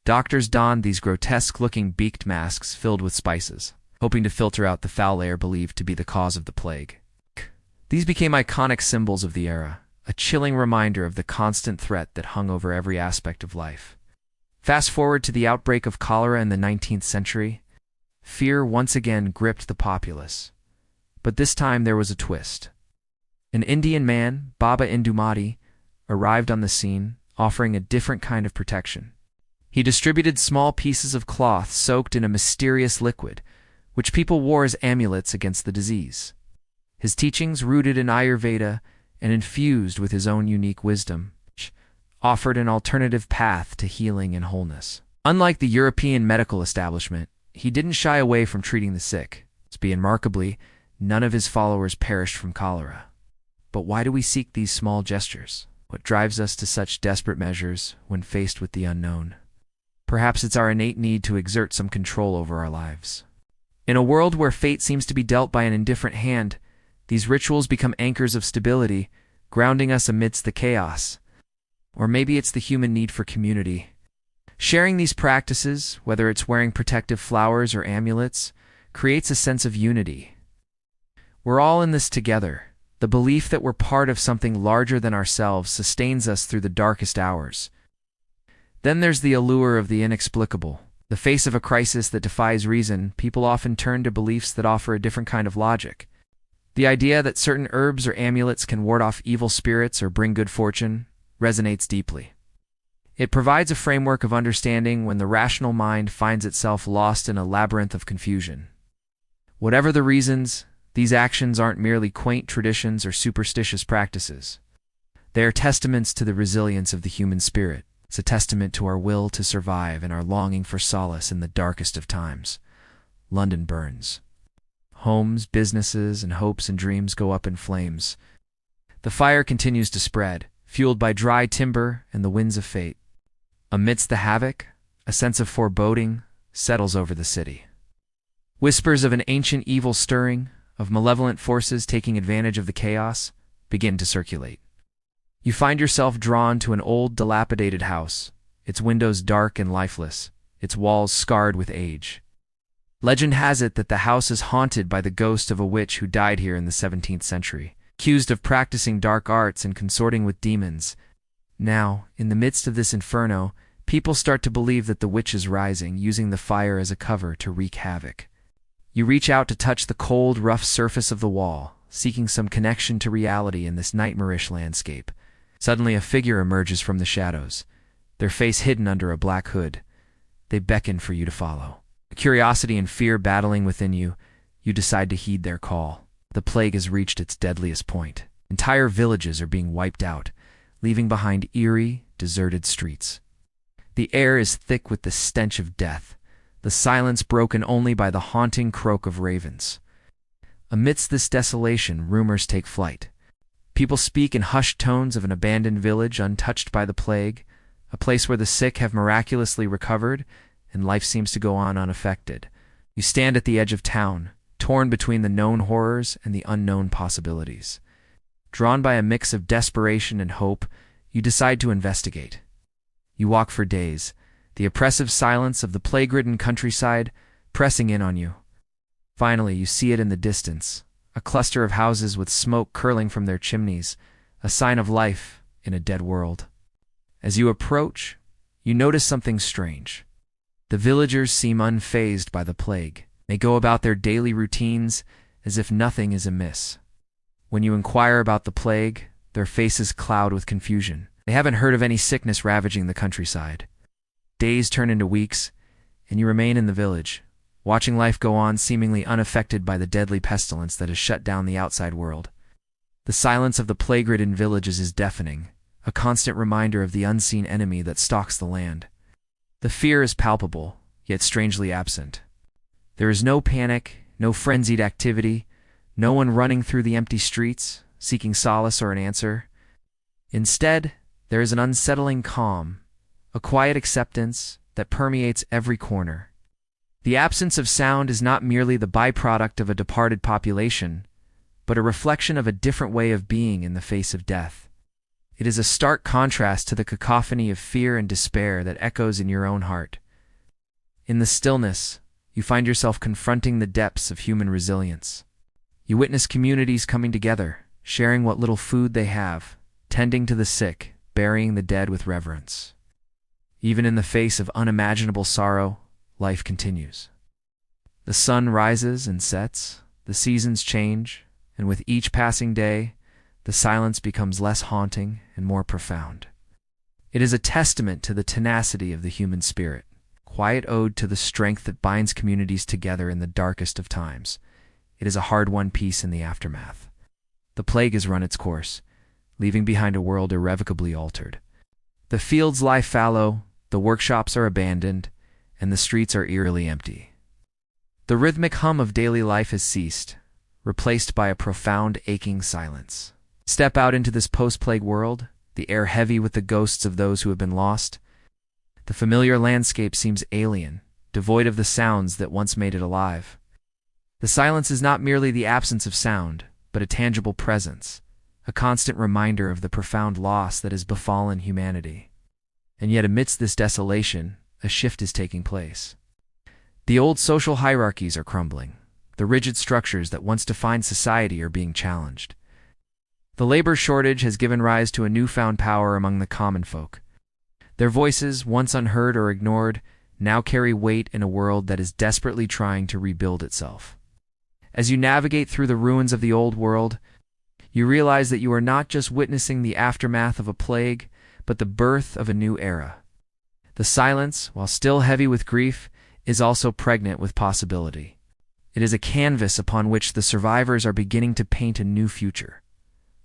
Doctors donned these grotesque-looking beaked masks filled with spices, hoping to filter out the foul air believed to be the cause of the plague. These became iconic symbols of the era, a chilling reminder of the constant threat that hung over every aspect of life. Fast forward to the outbreak of cholera in the 19th century. Fear once again gripped the populace. But this time there was a twist. An Indian man, Baba Indumati, arrived on the scene, offering a different kind of protection. He distributed small pieces of cloth soaked in a mysterious liquid, which people wore as amulets against the disease. His teachings, rooted in Ayurveda and infused with his own unique wisdom, offered an alternative path to healing and wholeness. Unlike the European medical establishment, he didn't shy away from treating the sick. Remarkably, none of his followers perished from cholera. But why do we seek these small gestures? What drives us to such desperate measures when faced with the unknown? Perhaps it's our innate need to exert some control over our lives. In a world where fate seems to be dealt by an indifferent hand, these rituals become anchors of stability, grounding us amidst the chaos. Or maybe it's the human need for community. Sharing these practices, whether it's wearing protective flowers or amulets, creates a sense of unity. We're all in this together. The belief that we're part of something larger than ourselves sustains us through the darkest hours. Then there's the allure of the inexplicable. In the face of a crisis that defies reason, people often turn to beliefs that offer a different kind of logic. The idea that certain herbs or amulets can ward off evil spirits or bring good fortune resonates deeply. It provides a framework of understanding when the rational mind finds itself lost in a labyrinth of confusion. Whatever the reasons, these actions aren't merely quaint traditions or superstitious practices. They are testaments to the resilience of the human spirit. It's a testament to our will to survive and our longing for solace in the darkest of times. London burns. Homes, businesses, and hopes and dreams go up in flames. The fire continues to spread, fueled by dry timber and the winds of fate. Amidst the havoc, a sense of foreboding settles over the city. Whispers of an ancient evil stirring, of malevolent forces taking advantage of the chaos, begin to circulate. You find yourself drawn to an old, dilapidated house, its windows dark and lifeless, its walls scarred with age. Legend has it that the house is haunted by the ghost of a witch who died here in the 17th century, accused of practicing dark arts and consorting with demons. Now, in the midst of this inferno, people start to believe that the witch is rising, using the fire as a cover to wreak havoc. You reach out to touch the cold, rough surface of the wall, seeking some connection to reality in this nightmarish landscape. Suddenly a figure emerges from the shadows, their face hidden under a black hood. They beckon for you to follow. Curiosity and fear battling within you, you decide to heed their call. The plague has reached its deadliest point. Entire villages are being wiped out, leaving behind eerie, deserted streets. The air is thick with the stench of death, the silence broken only by the haunting croak of ravens. Amidst this desolation, rumors take flight. People speak in hushed tones of an abandoned village untouched by the plague, a place where the sick have miraculously recovered and life seems to go on unaffected. You stand at the edge of town, torn between the known horrors and the unknown possibilities. Drawn by a mix of desperation and hope, you decide to investigate. You walk for days, the oppressive silence of the plague-ridden countryside pressing in on you. Finally, you see it in the distance, a cluster of houses with smoke curling from their chimneys, a sign of life in a dead world. As you approach, you notice something strange. The villagers seem unfazed by the plague. They go about their daily routines as if nothing is amiss. When you inquire about the plague, their faces cloud with confusion. They haven't heard of any sickness ravaging the countryside. Days turn into weeks, and you remain in the village, watching life go on seemingly unaffected by the deadly pestilence that has shut down the outside world. The silence of the plague-ridden villages is deafening, a constant reminder of the unseen enemy that stalks the land. The fear is palpable, yet strangely absent. There is no panic, no frenzied activity, no one running through the empty streets, seeking solace or an answer. Instead, there is an unsettling calm, a quiet acceptance that permeates every corner. The absence of sound is not merely the byproduct of a departed population, but a reflection of a different way of being in the face of death. It is a stark contrast to the cacophony of fear and despair that echoes in your own heart. In the stillness, you find yourself confronting the depths of human resilience. You witness communities coming together, sharing what little food they have, tending to the sick, burying the dead with reverence. Even in the face of unimaginable sorrow, life continues. The sun rises and sets, the seasons change, and with each passing day, the silence becomes less haunting and more profound. It is a testament to the tenacity of the human spirit, quiet ode to the strength that binds communities together in the darkest of times. It is a hard-won peace in the aftermath. The plague has run its course, leaving behind a world irrevocably altered. The fields lie fallow, the workshops are abandoned, and the streets are eerily empty. The rhythmic hum of daily life has ceased, replaced by a profound, aching silence. Step out into this post-plague world, the air heavy with the ghosts of those who have been lost. The familiar landscape seems alien, devoid of the sounds that once made it alive. The silence is not merely the absence of sound, but a tangible presence, a constant reminder of the profound loss that has befallen humanity. And yet amidst this desolation, a shift is taking place. The old social hierarchies are crumbling. The rigid structures that once defined society are being challenged. The labor shortage has given rise to a newfound power among the common folk. Their voices, once unheard or ignored, now carry weight in a world that is desperately trying to rebuild itself. As you navigate through the ruins of the old world, you realize that you are not just witnessing the aftermath of a plague, but the birth of a new era. The silence, while still heavy with grief, is also pregnant with possibility. It is a canvas upon which the survivors are beginning to paint a new future.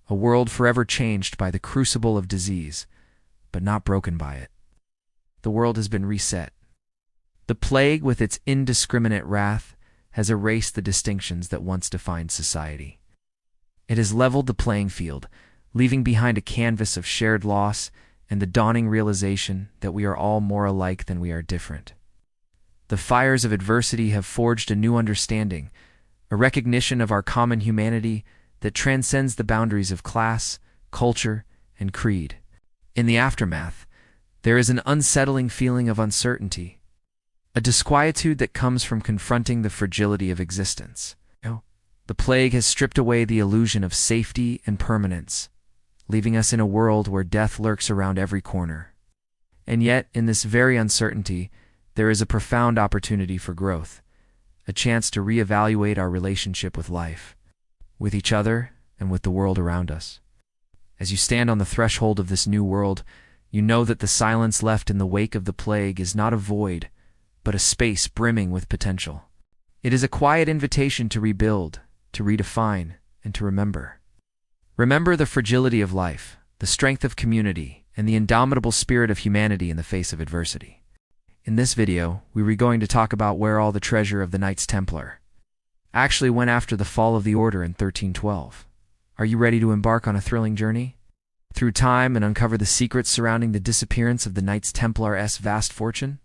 A world forever changed by the crucible of disease, but not broken by it. The world has been reset. The plague, with its indiscriminate wrath, has erased the distinctions that once defined society. It has leveled the playing field, leaving behind a canvas of shared loss and the dawning realization that we are all more alike than we are different. The fires of adversity have forged a new understanding, a recognition of our common humanity that transcends the boundaries of class, culture, and creed. In the aftermath, there is an unsettling feeling of uncertainty, a disquietude that comes from confronting the fragility of existence. The plague has stripped away the illusion of safety and permanence, leaving us in a world where death lurks around every corner. And yet, in this very uncertainty, there is a profound opportunity for growth, a chance to reevaluate our relationship with life, with each other, and with the world around us. As you stand on the threshold of this new world, you know that the silence left in the wake of the plague is not a void, but a space brimming with potential. It is a quiet invitation to rebuild, to redefine, and to remember. Remember the fragility of life, the strength of community, and the indomitable spirit of humanity in the face of adversity. In this video, we were going to talk about where all the treasure of the Knights Templar actually went after the fall of the Order in 1312. Are you ready to embark on a thrilling journey through time and uncover the secrets surrounding the disappearance of the Knights Templar's vast fortune?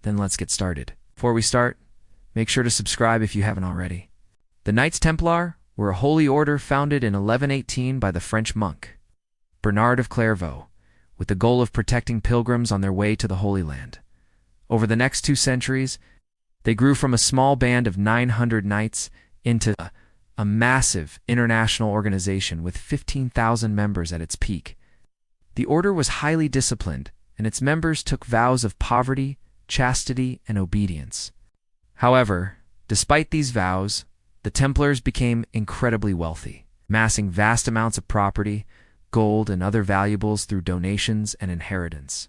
Then let's get started. Before we start, make sure to subscribe if you haven't already. The Knights Templar were a holy order founded in 1118 by the French monk Bernard of Clairvaux, with the goal of protecting pilgrims on their way to the Holy Land. Over the next 2 centuries, they grew from a small band of 900 knights into a massive international organization with 15,000 members at its peak. The order was highly disciplined, and its members took vows of poverty, chastity, and obedience. However, despite these vows, the Templars became incredibly wealthy, amassing vast amounts of property, gold, and other valuables through donations and inheritance.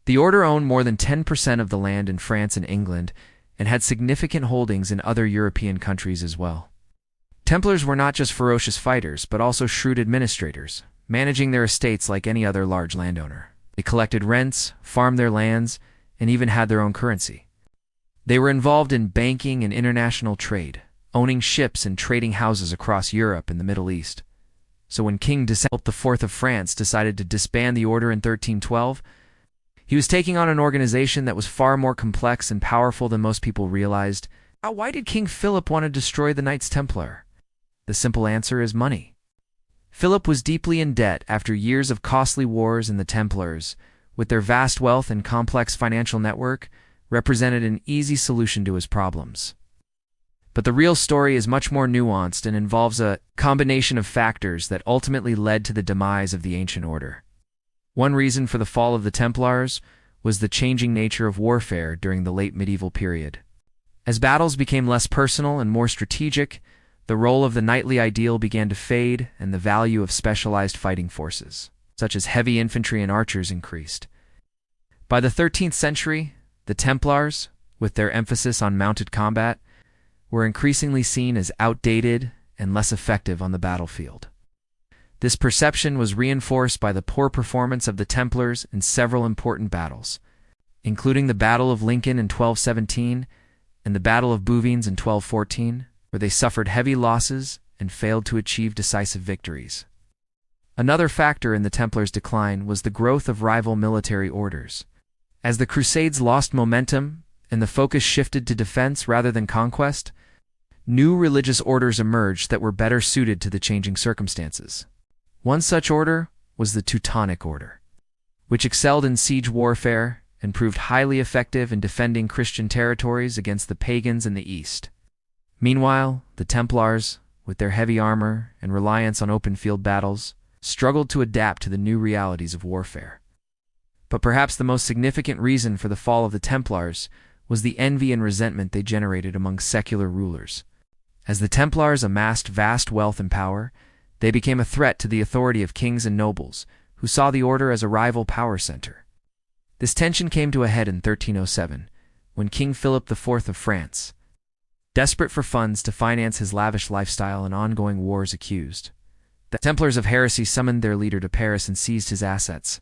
The order owned more than 10% of the land in France and England, and had significant holdings in other European countries as well. Templars were not just ferocious fighters, but also shrewd administrators, managing their estates like any other large landowner. They collected rents, farmed their lands, and even had their own currency. They were involved in banking and international trade, owning ships and trading houses across Europe and the Middle East. So when King Philip IV of France decided to disband the order in 1312, he was taking on an organization that was far more complex and powerful than most people realized. Why did King Philip want to destroy the Knights Templar? The simple answer is money. Philip was deeply in debt after years of costly wars, and the Templars, with their vast wealth and complex financial network, represented an easy solution to his problems. But the real story is much more nuanced and involves a combination of factors that ultimately led to the demise of the ancient order. One reason for the fall of the Templars was the changing nature of warfare during the late medieval period. As battles became less personal and more strategic, the role of the knightly ideal began to fade, and the value of specialized fighting forces, such as heavy infantry and archers, increased. By the 13th century, the Templars, with their emphasis on mounted combat, were increasingly seen as outdated and less effective on the battlefield. This perception was reinforced by the poor performance of the Templars in several important battles, including the Battle of Lincoln in 1217 and the Battle of Bouvines in 1214, where they suffered heavy losses and failed to achieve decisive victories. Another factor in the Templars' decline was the growth of rival military orders. As the Crusades lost momentum and the focus shifted to defense rather than conquest, new religious orders emerged that were better suited to the changing circumstances. One such order was the Teutonic Order, which excelled in siege warfare and proved highly effective in defending Christian territories against the pagans in the East. Meanwhile, the Templars, with their heavy armor and reliance on open-field battles, struggled to adapt to the new realities of warfare. But perhaps the most significant reason for the fall of the Templars was the envy and resentment they generated among secular rulers. As the Templars amassed vast wealth and power, they became a threat to the authority of kings and nobles, who saw the order as a rival power center. This tension came to a head in 1307, when King Philip IV of France, desperate for funds to finance his lavish lifestyle and ongoing wars, accused the Templars of heresy, summoned their leader to Paris and seized his assets.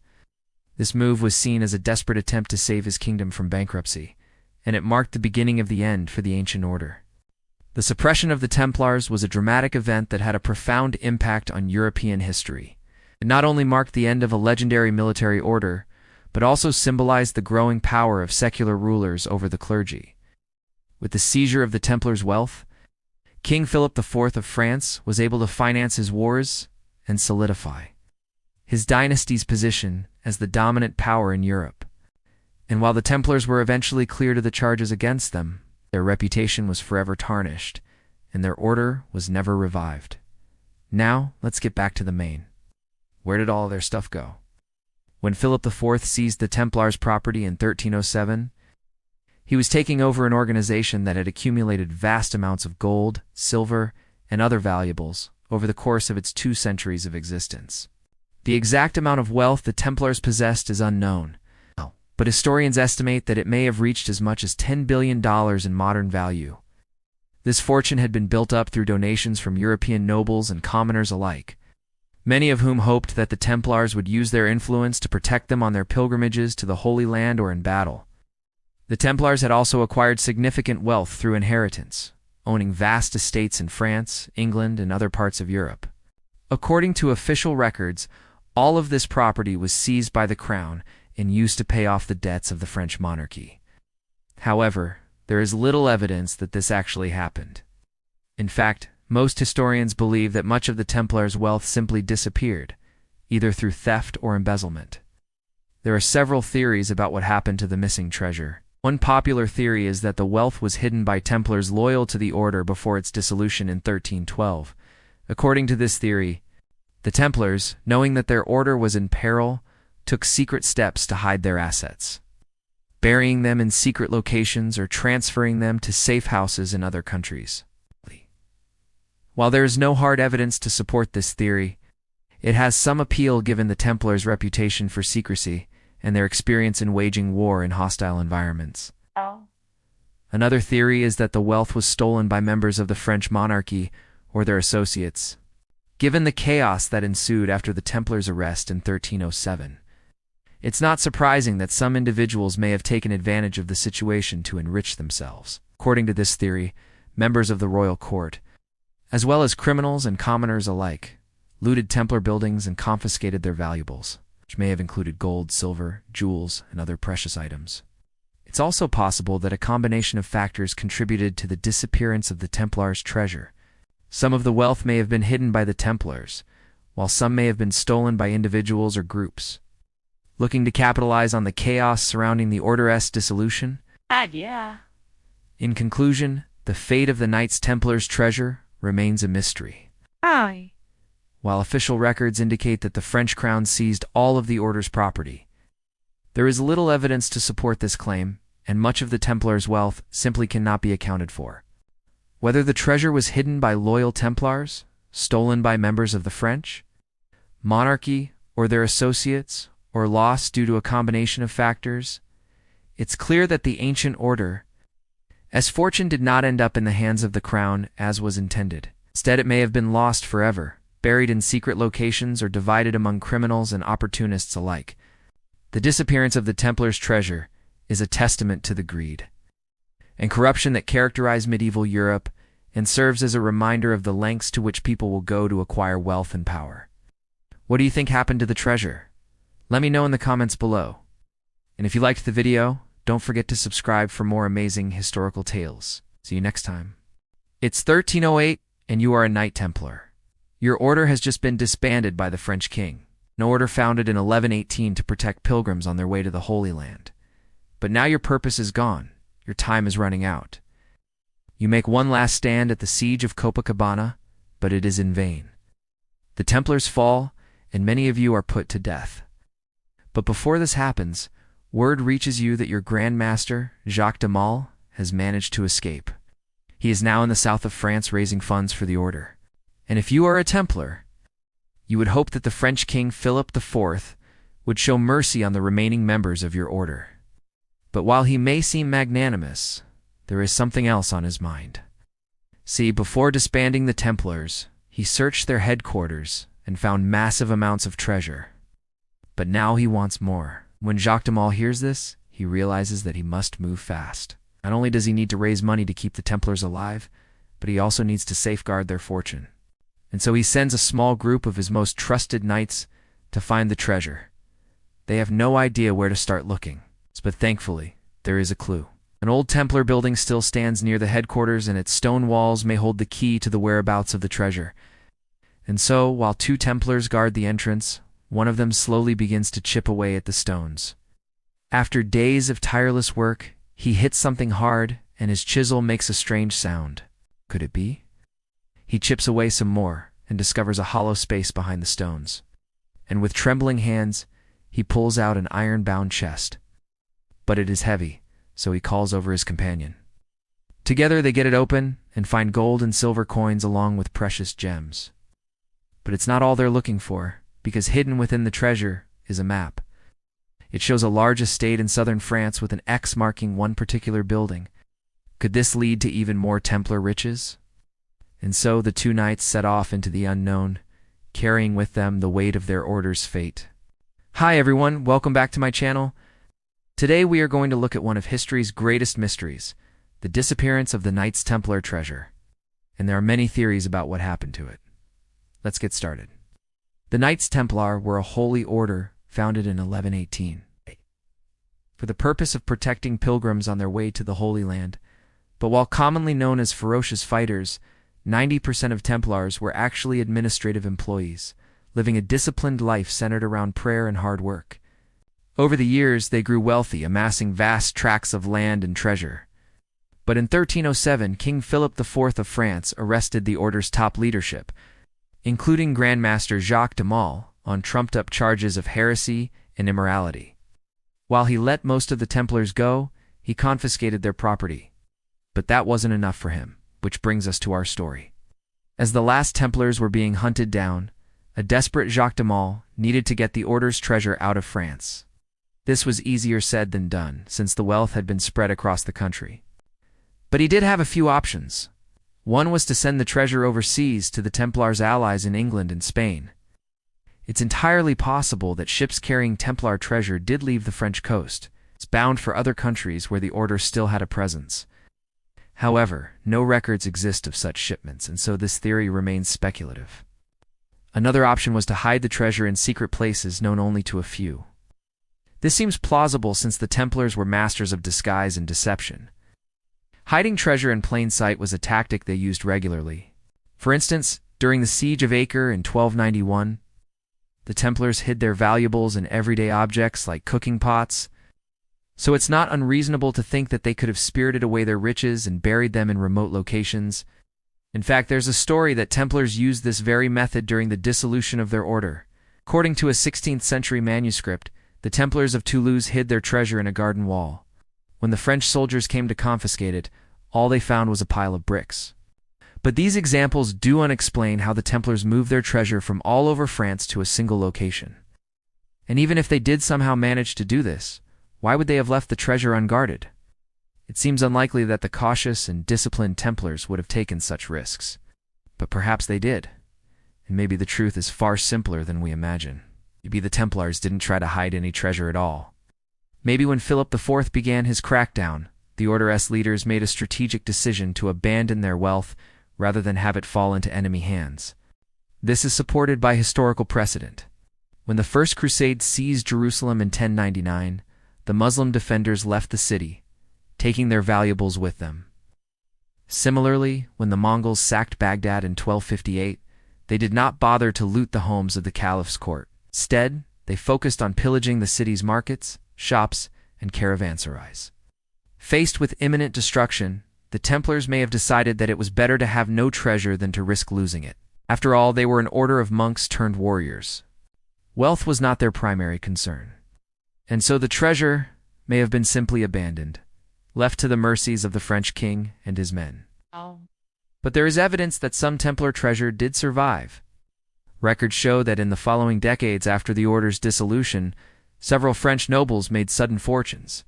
This move was seen as a desperate attempt to save his kingdom from bankruptcy, and it marked the beginning of the end for the ancient order. The suppression of the Templars was a dramatic event that had a profound impact on European history. It not only marked the end of a legendary military order, but also symbolized the growing power of secular rulers over the clergy. With the seizure of the Templars' wealth, King Philip IV of France was able to finance his wars and solidify his dynasty's position as the dominant power in Europe. And while the Templars were eventually cleared of the charges against them, their reputation was forever tarnished, and their order was never revived. Now, let's get back to the main. Where did all their stuff go? When Philip IV seized the Templars' property in 1307, he was taking over an organization that had accumulated vast amounts of gold, silver, and other valuables over the course of its 2 centuries of existence. The exact amount of wealth the Templars possessed is unknown, but historians estimate that it may have reached as much as $10 billion in modern value. This fortune had been built up through donations from European nobles and commoners alike, many of whom hoped that the Templars would use their influence to protect them on their pilgrimages to the Holy Land or in battle. The Templars had also acquired significant wealth through inheritance, owning vast estates in France, England, and other parts of Europe. According to official records, all of this property was seized by the crown and used to pay off the debts of the French monarchy. However, there is little evidence that this actually happened. In fact, most historians believe that much of the Templars' wealth simply disappeared, either through theft or embezzlement. There are several theories about what happened to the missing treasure. One popular theory is that the wealth was hidden by Templars loyal to the order before its dissolution in 1312. According to this theory, the Templars, knowing that their order was in peril, took secret steps to hide their assets, burying them in secret locations or transferring them to safe houses in other countries. While there is no hard evidence to support this theory, it has some appeal given the Templars' reputation for secrecy and their experience in waging war in hostile environments. Another theory is that the wealth was stolen by members of the French monarchy or their associates. Given the chaos that ensued after the Templars' arrest in 1307, it's not surprising that some individuals may have taken advantage of the situation to enrich themselves. According to this theory, members of the royal court, as well as criminals and commoners alike, looted Templar buildings and confiscated their valuables, which may have included gold, silver, jewels, and other precious items. It's also possible that a combination of factors contributed to the disappearance of the Templars' treasure. Some of the wealth may have been hidden by the Templars, while some may have been stolen by individuals or groups, looking to capitalize on the chaos surrounding the Order's dissolution.
Yeah.
In conclusion, the fate of the Knights Templar's treasure remains a mystery.
Aye.
While official records indicate that the French crown seized all of the Order's property, there is little evidence to support this claim, and much of the Templars' wealth simply cannot be accounted for. Whether the treasure was hidden by loyal Templars, stolen by members of the French monarchy or their associates, or lost due to a combination of factors, it's clear that the ancient order's fortune did not end up in the hands of the crown as was intended. Instead, it may have been lost forever, buried in secret locations or divided among criminals and opportunists alike. The disappearance of the Templars' treasure is a testament to the greed and corruption that characterized medieval Europe and serves as a reminder of the lengths to which people will go to acquire wealth and power. What do you think happened to the treasure? Let me know in the comments below. And if you liked the video, don't forget to subscribe for more amazing historical tales. See you next time. It's 1308 and you are a Knight Templar. Your order has just been disbanded by the French king, an order founded in 1118 to protect pilgrims on their way to the Holy Land. But now your purpose is gone. Your time is running out. You make one last stand at the siege of Copacabana, but it is in vain. The Templars fall, and many of you are put to death. But before this happens, word reaches you that your Grand Master, Jacques de Malle, has managed to escape. He is now in the south of France raising funds for the order. And if you are a Templar, you would hope that the French King Philip IV would show mercy on the remaining members of your order. But while he may seem magnanimous, there is something else on his mind. See, before disbanding the Templars, he searched their headquarters and found massive amounts of treasure. But now he wants more. When Jacques de Malle hears this, he realizes that he must move fast. Not only does he need to raise money to keep the Templars alive, but he also needs to safeguard their fortune. And so he sends a small group of his most trusted knights to find the treasure. They have no idea where to start looking, but thankfully, there is a clue. An old Templar building still stands near the headquarters, and its stone walls may hold the key to the whereabouts of the treasure. And so, while two Templars guard the entrance, one of them slowly begins to chip away at the stones. After days of tireless work, he hits something hard, and his chisel makes a strange sound. Could it be? He chips away some more, and discovers a hollow space behind the stones. And with trembling hands, he pulls out an iron-bound chest. But it is heavy, so he calls over his companion. Together they get it open and find gold and silver coins along with precious gems. But it's not all they're looking for, because hidden within the treasure is a map. It shows a large estate in southern France with an X marking one particular building. Could this lead to even more Templar riches? And so the two knights set off into the unknown, carrying with them the weight of their order's fate. Hi everyone, welcome back to my channel. Today we are going to look at one of history's greatest mysteries, the disappearance of the Knights Templar treasure. And there are many theories about what happened to it. Let's get started. The Knights Templar were a holy order founded in 1118 for the purpose of protecting pilgrims on their way to the Holy Land. But while commonly known as ferocious fighters, 90% of Templars were actually administrative employees, living a disciplined life centered around prayer and hard work. Over the years, they grew wealthy, amassing vast tracts of land and treasure. But in 1307, King Philip IV of France arrested the order's top leadership, including Grand Master Jacques de Malle, on trumped-up charges of heresy and immorality. While he let most of the Templars go, he confiscated their property. But that wasn't enough for him, which brings us to our story. As the last Templars were being hunted down, a desperate Jacques de Malle needed to get the order's treasure out of France. This was easier said than done, since the wealth had been spread across the country. But he did have a few options. One was to send the treasure overseas to the Templars' allies in England and Spain. It's entirely possible that ships carrying Templar treasure did leave the French coast. It's bound for other countries where the order still had a presence. However, no records exist of such shipments, and so this theory remains speculative. Another option was to hide the treasure in secret places known only to a few. This seems plausible since the Templars were masters of disguise and deception. Hiding treasure in plain sight was a tactic they used regularly. For instance, during the Siege of Acre in 1291, The Templars hid their valuables in everyday objects like cooking pots, so it's not unreasonable to think that they could have spirited away their riches and buried them in remote locations. In fact, there's a story that Templars used this very method during the dissolution of their order. According to a 16th century manuscript, the Templars of Toulouse hid their treasure in a garden wall. When the French soldiers came to confiscate it, all they found was a pile of bricks. But these examples do unexplain how the Templars moved their treasure from all over France to a single location. And even if they did somehow manage to do this, why would they have left the treasure unguarded? It seems unlikely that the cautious and disciplined Templars would have taken such risks. But perhaps they did. And maybe the truth is far simpler than we imagine. Maybe the Templars didn't try to hide any treasure at all. Maybe when Philip IV began his crackdown, the Order's leaders made a strategic decision to abandon their wealth rather than have it fall into enemy hands. This is supported by historical precedent. When the First Crusade seized Jerusalem in 1099, the Muslim defenders left the city, taking their valuables with them. Similarly, when the Mongols sacked Baghdad in 1258, they did not bother to loot the homes of the caliph's court. Instead, they focused on pillaging the city's markets, shops, and caravanserais. Faced with imminent destruction, the Templars may have decided that it was better to have no treasure than to risk losing it. After all, they were an order of monks turned warriors. Wealth was not their primary concern. And so the treasure may have been simply abandoned, left to the mercies of the French king and his men. But there is evidence that some Templar treasure did survive. Records show that in the following decades after the order's dissolution, several French nobles made sudden fortunes.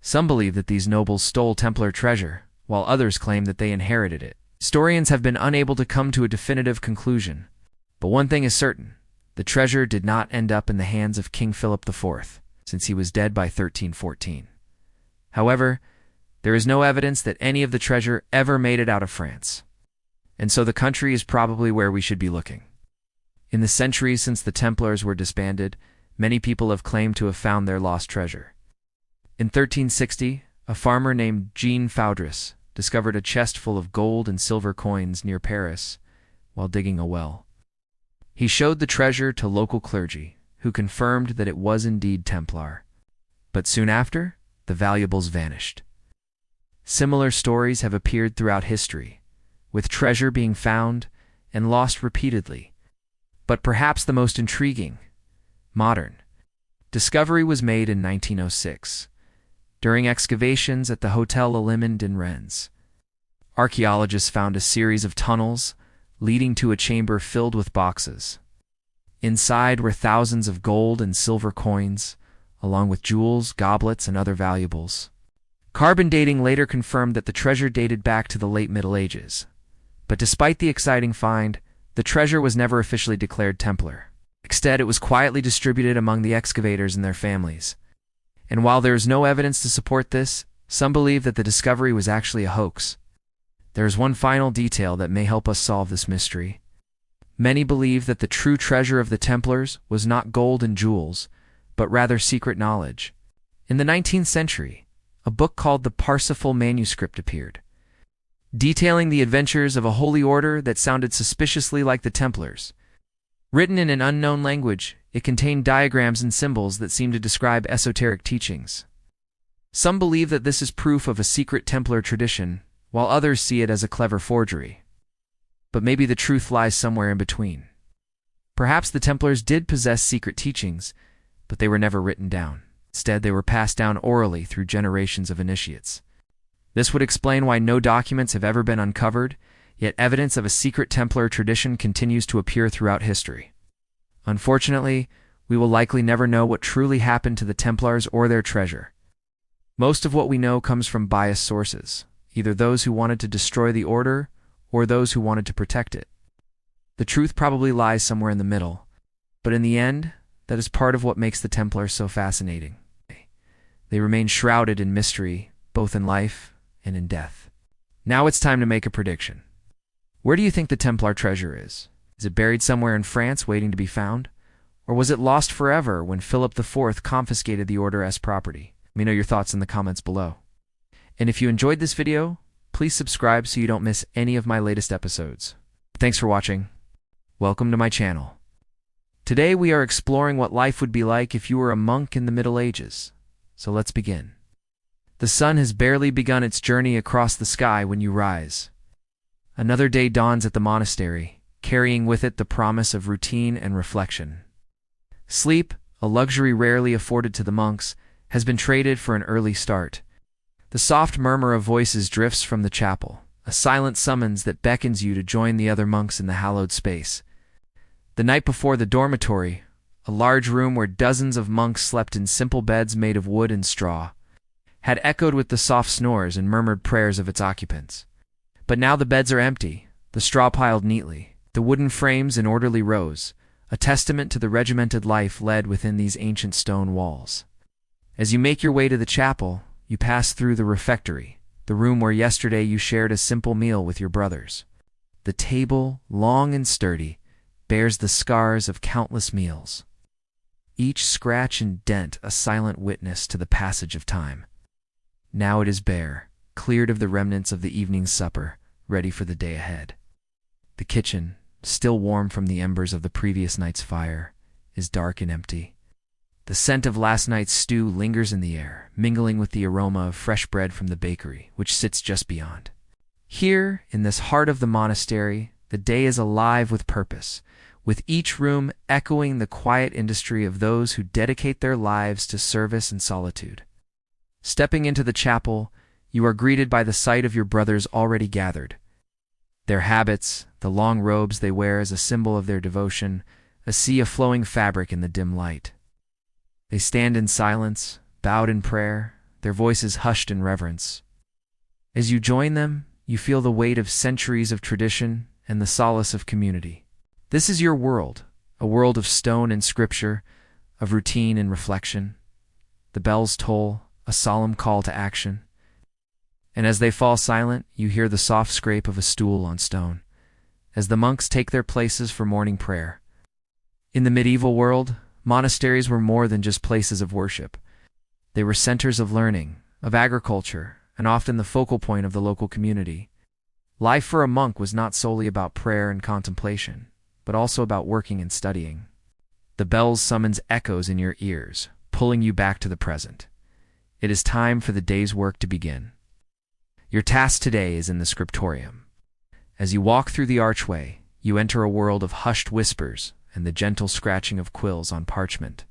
Some believe that these nobles stole Templar treasure, while others claim that they inherited it. Historians have been unable to come to a definitive conclusion. But one thing is certain: the treasure did not end up in the hands of King Philip IV, since he was dead by 1314. However, there is no evidence that any of the treasure ever made it out of France. And so the country is probably where we should be looking. In the centuries since the Templars were disbanded, many people have claimed to have found their lost treasure. In 1360, a farmer named Jean Faudras discovered a chest full of gold and silver coins near Paris while digging a well. He showed the treasure to local clergy, who confirmed that it was indeed Templar. But soon after, the valuables vanished. Similar stories have appeared throughout history, with treasure being found and lost repeatedly. But perhaps the most intriguing, modern, discovery was made in 1906, during excavations at the Hotel Elimond in Rennes. Archaeologists found a series of tunnels leading to a chamber filled with boxes. Inside were thousands of gold and silver coins, along with jewels, goblets, and other valuables. Carbon dating later confirmed that the treasure dated back to the late Middle Ages. But despite the exciting find, the treasure was never officially declared Templar. Instead, it was quietly distributed among the excavators and their families. And while there is no evidence to support this, some believe that the discovery was actually a hoax. There is one final detail that may help us solve this mystery. Many believe that the true treasure of the Templars was not gold and jewels, but rather secret knowledge. In the 19th century, a book called the Parsifal manuscript appeared, detailing the adventures of a holy order that sounded suspiciously like the Templars. Written in an unknown language, it contained diagrams and symbols that seemed to describe esoteric teachings. Some believe that this is proof of a secret Templar tradition, while others see it as a clever forgery. But maybe the truth lies somewhere in between. Perhaps the Templars did possess secret teachings, but they were never written down. Instead, they were passed down orally through generations of initiates. This would explain why no documents have ever been uncovered, yet evidence of a secret Templar tradition continues to appear throughout history. Unfortunately, we will likely never know what truly happened to the Templars or their treasure. Most of what we know comes from biased sources, either those who wanted to destroy the order or those who wanted to protect it. The truth probably lies somewhere in the middle, but in the end, that is part of what makes the Templars so fascinating. They remain shrouded in mystery, both in life and in death. Now it's time to make a prediction. Where do you think the Templar treasure is? Is it buried somewhere in France waiting to be found? Or was it lost forever when Philip IV confiscated the Order's property? Let me know your thoughts in the comments below. And if you enjoyed this video, please subscribe so you don't miss any of my latest episodes. Thanks for watching. Welcome to my channel. Today we are exploring what life would be like if you were a monk in the Middle Ages. So let's begin. The sun has barely begun its journey across the sky when you rise. Another day dawns at the monastery, carrying with it the promise of routine and reflection. Sleep, a luxury rarely afforded to the monks, has been traded for an early start. The soft murmur of voices drifts from the chapel, a silent summons that beckons you to join the other monks in the hallowed space. The night before, the dormitory, a large room where dozens of monks slept in simple beds made of wood and straw, had echoed with the soft snores and murmured prayers of its occupants. But now the beds are empty, the straw piled neatly, the wooden frames in orderly rows, a testament to the regimented life led within these ancient stone walls. As you make your way to the chapel, you pass through the refectory, the room where yesterday you shared a simple meal with your brothers. The table, long and sturdy, bears the scars of countless meals, each scratch and dent a silent witness to the passage of time. Now it is bare, cleared of the remnants of the evening's supper, ready for the day ahead. The kitchen, still warm from the embers of the previous night's fire, is dark and empty. The scent of last night's stew lingers in the air, mingling with the aroma of fresh bread from the bakery, which sits just beyond. Here, in this heart of the monastery, the day is alive with purpose, with each room echoing the quiet industry of those who dedicate their lives to service and solitude. Stepping into the chapel, you are greeted by the sight of your brothers already gathered. Their habits, the long robes they wear as a symbol of their devotion, a sea of flowing fabric in the dim light. They stand in silence, bowed in prayer, their voices hushed in reverence. As you join them, you feel the weight of centuries of tradition and the solace of community. This is your world, a world of stone and scripture, of routine and reflection. The bells toll, a solemn call to action. And as they fall silent, you hear the soft scrape of a stool on stone, as the monks take their places for morning prayer. In the medieval world, monasteries were more than just places of worship. They were centers of learning, of agriculture, and often the focal point of the local community. Life for a monk was not solely about prayer and contemplation, but also about working and studying. The bells summons echoes in your ears, pulling you back to the present. It is time for the day's work to begin. Your task today is in the scriptorium. As you walk through the archway, you enter a world of hushed whispers and the gentle scratching of quills on parchment.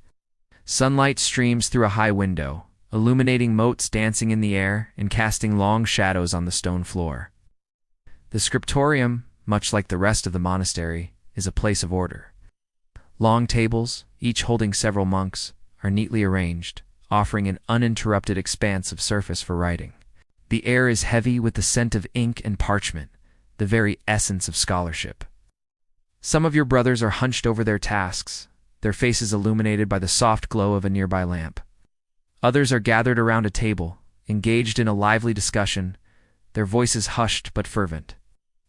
Sunlight streams through a high window, illuminating motes dancing in the air and casting long shadows on the stone floor. The scriptorium, much like the rest of the monastery, is a place of order. Long tables, each holding several monks, are neatly arranged, offering an uninterrupted expanse of surface for writing. The air is heavy with the scent of ink and parchment, the very essence of scholarship. Some of your brothers are hunched over their tasks, their faces illuminated by the soft glow of a nearby lamp. Others are gathered around a table, engaged in a lively discussion, their voices hushed but fervent.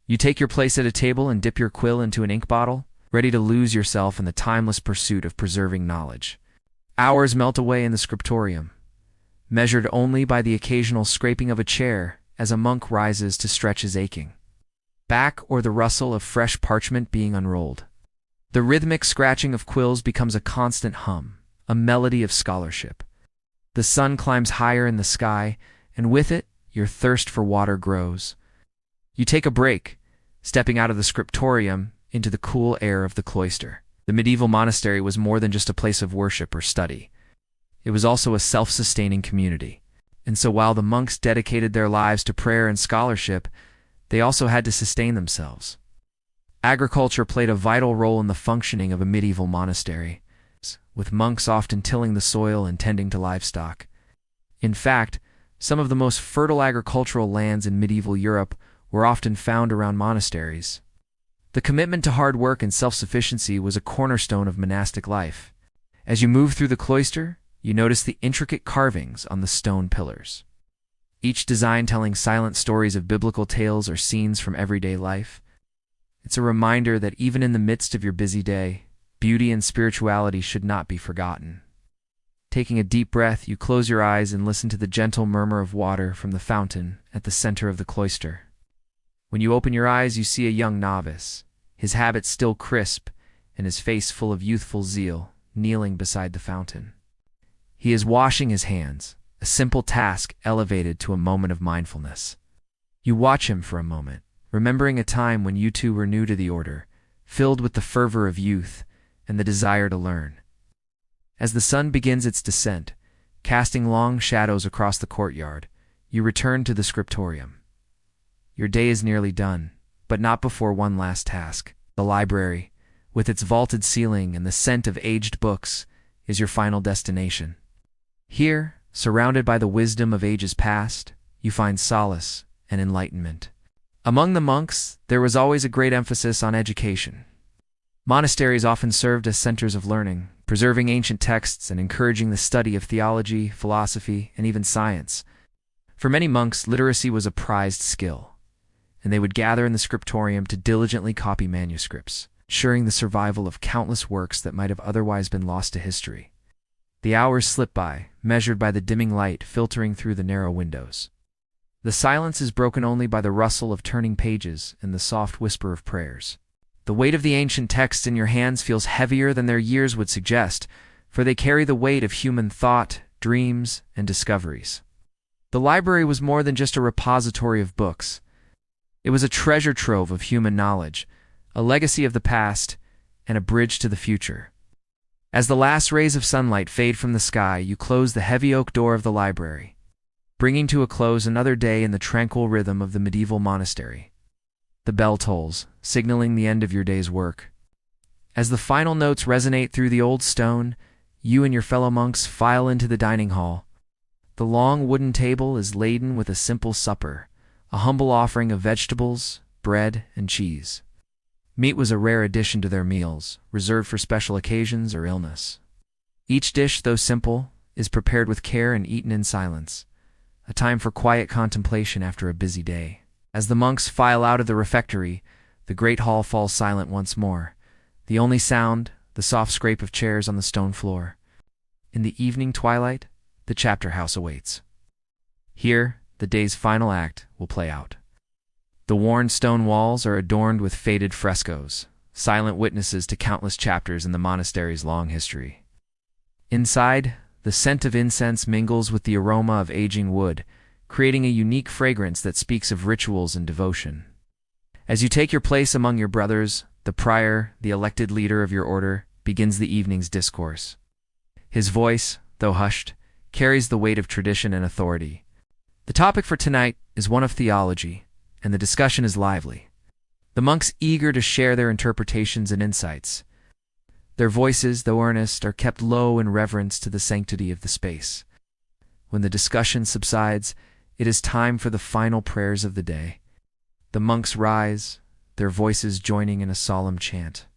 You take your place at a table and dip your quill into an ink bottle, ready to lose yourself in the timeless pursuit of preserving knowledge. Hours melt away in the scriptorium, measured only by the occasional scraping of a chair as a monk rises to stretch his aching back or the rustle of fresh parchment being unrolled. The rhythmic scratching of quills becomes a constant hum, a melody of scholarship. The sun climbs higher in the sky, and with it, your thirst for water grows. You take a break, stepping out of the scriptorium into the cool air of the cloister. The medieval monastery was more than just a place of worship or study. It was also a self-sustaining community. And so while the monks dedicated their lives to prayer and scholarship, they also had to sustain themselves. Agriculture played a vital role in the functioning of a medieval monastery, with monks often tilling the soil and tending to livestock. In fact, some of the most fertile agricultural lands in medieval Europe were often found around monasteries. The commitment to hard work and self-sufficiency was a cornerstone of monastic life. As you move through the cloister, you notice the intricate carvings on the stone pillars, each design telling silent stories of biblical tales or scenes from everyday life. It's a reminder that even in the midst of your busy day, beauty and spirituality should not be forgotten. Taking a deep breath, you close your eyes and listen to the gentle murmur of water from the fountain at the center of the cloister. When you open your eyes, you see a young novice, his habits still crisp, and his face full of youthful zeal, kneeling beside the fountain. He is washing his hands, a simple task elevated to a moment of mindfulness. You watch him for a moment, remembering a time when you two were new to the order, filled with the fervor of youth and the desire to learn. As the sun begins its descent, casting long shadows across the courtyard, you return to the scriptorium. Your day is nearly done, but not before one last task. The library, with its vaulted ceiling and the scent of aged books, is your final destination. Here, surrounded by the wisdom of ages past, you find solace and enlightenment. Among the monks, there was always a great emphasis on education. Monasteries often served as centers of learning, preserving ancient texts and encouraging the study of theology, philosophy, and even science. For many monks, literacy was a prized skill, and they would gather in the scriptorium to diligently copy manuscripts, ensuring the survival of countless works that might have otherwise been lost to history. The hours slip by, measured by the dimming light filtering through the narrow windows. The silence is broken only by the rustle of turning pages and the soft whisper of prayers. The weight of the ancient texts in your hands feels heavier than their years would suggest, for they carry the weight of human thought, dreams, and discoveries. The library was more than just a repository of books. It was a treasure trove of human knowledge, a legacy of the past, and a bridge to the future. As the last rays of sunlight fade from the sky, you close the heavy oak door of the library, bringing to a close another day in the tranquil rhythm of the medieval monastery. The bell tolls, signaling the end of your day's work. As the final notes resonate through the old stone, you and your fellow monks file into the dining hall. The long wooden table is laden with a simple supper, a humble offering of vegetables, bread, and cheese. Meat was a rare addition to their meals, reserved for special occasions or illness. Each dish, though simple, is prepared with care and eaten in silence, a time for quiet contemplation after a busy day. As the monks file out of the refectory, the great hall falls silent once more, the only sound, the soft scrape of chairs on the stone floor. In the evening twilight, the chapter house awaits. Here, the day's final act will play out. The worn stone walls are adorned with faded frescoes, silent witnesses to countless chapters in the monastery's long history. Inside, the scent of incense mingles with the aroma of aging wood, creating a unique fragrance that speaks of rituals and devotion. As you take your place among your brothers, the prior, the elected leader of your order, begins the evening's discourse. His voice, though hushed, carries the weight of tradition and authority. The topic for tonight is one of theology, and the discussion is lively. The monks eager to share their interpretations and insights. Their voices, though earnest, are kept low in reverence to the sanctity of the space. When the discussion subsides, it is time for the final prayers of the day. The monks rise, their voices joining in a solemn chant.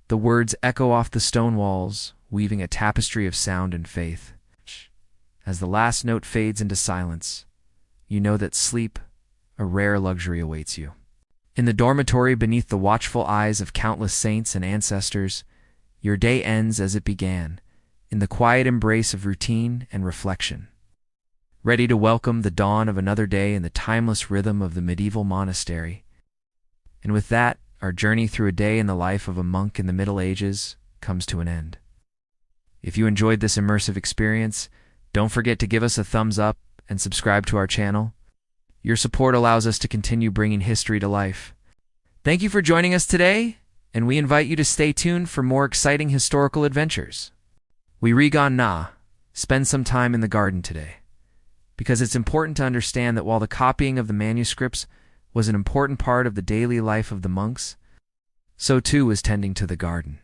The words echo off the stone walls, weaving a tapestry of sound and faith. As the last note fades into silence, you know that sleep, a rare luxury, awaits you. In the dormitory beneath the watchful eyes of countless saints and ancestors, your day ends as it began, in the quiet embrace of routine and reflection. Ready to welcome the dawn of another day in the timeless rhythm of the medieval monastery. And with that, our journey through a day in the life of a monk in the Middle Ages comes to an end. If you enjoyed this immersive experience, don't forget to give us a thumbs up and subscribe to our channel. Your support allows us to continue bringing history to life. Thank you for joining us today, and we invite you to stay tuned for more exciting historical adventures. We Rigon Na, spend some time in the garden today, because it's important to understand that while the copying of the manuscripts was an important part of the daily life of the monks, so too was tending to the garden.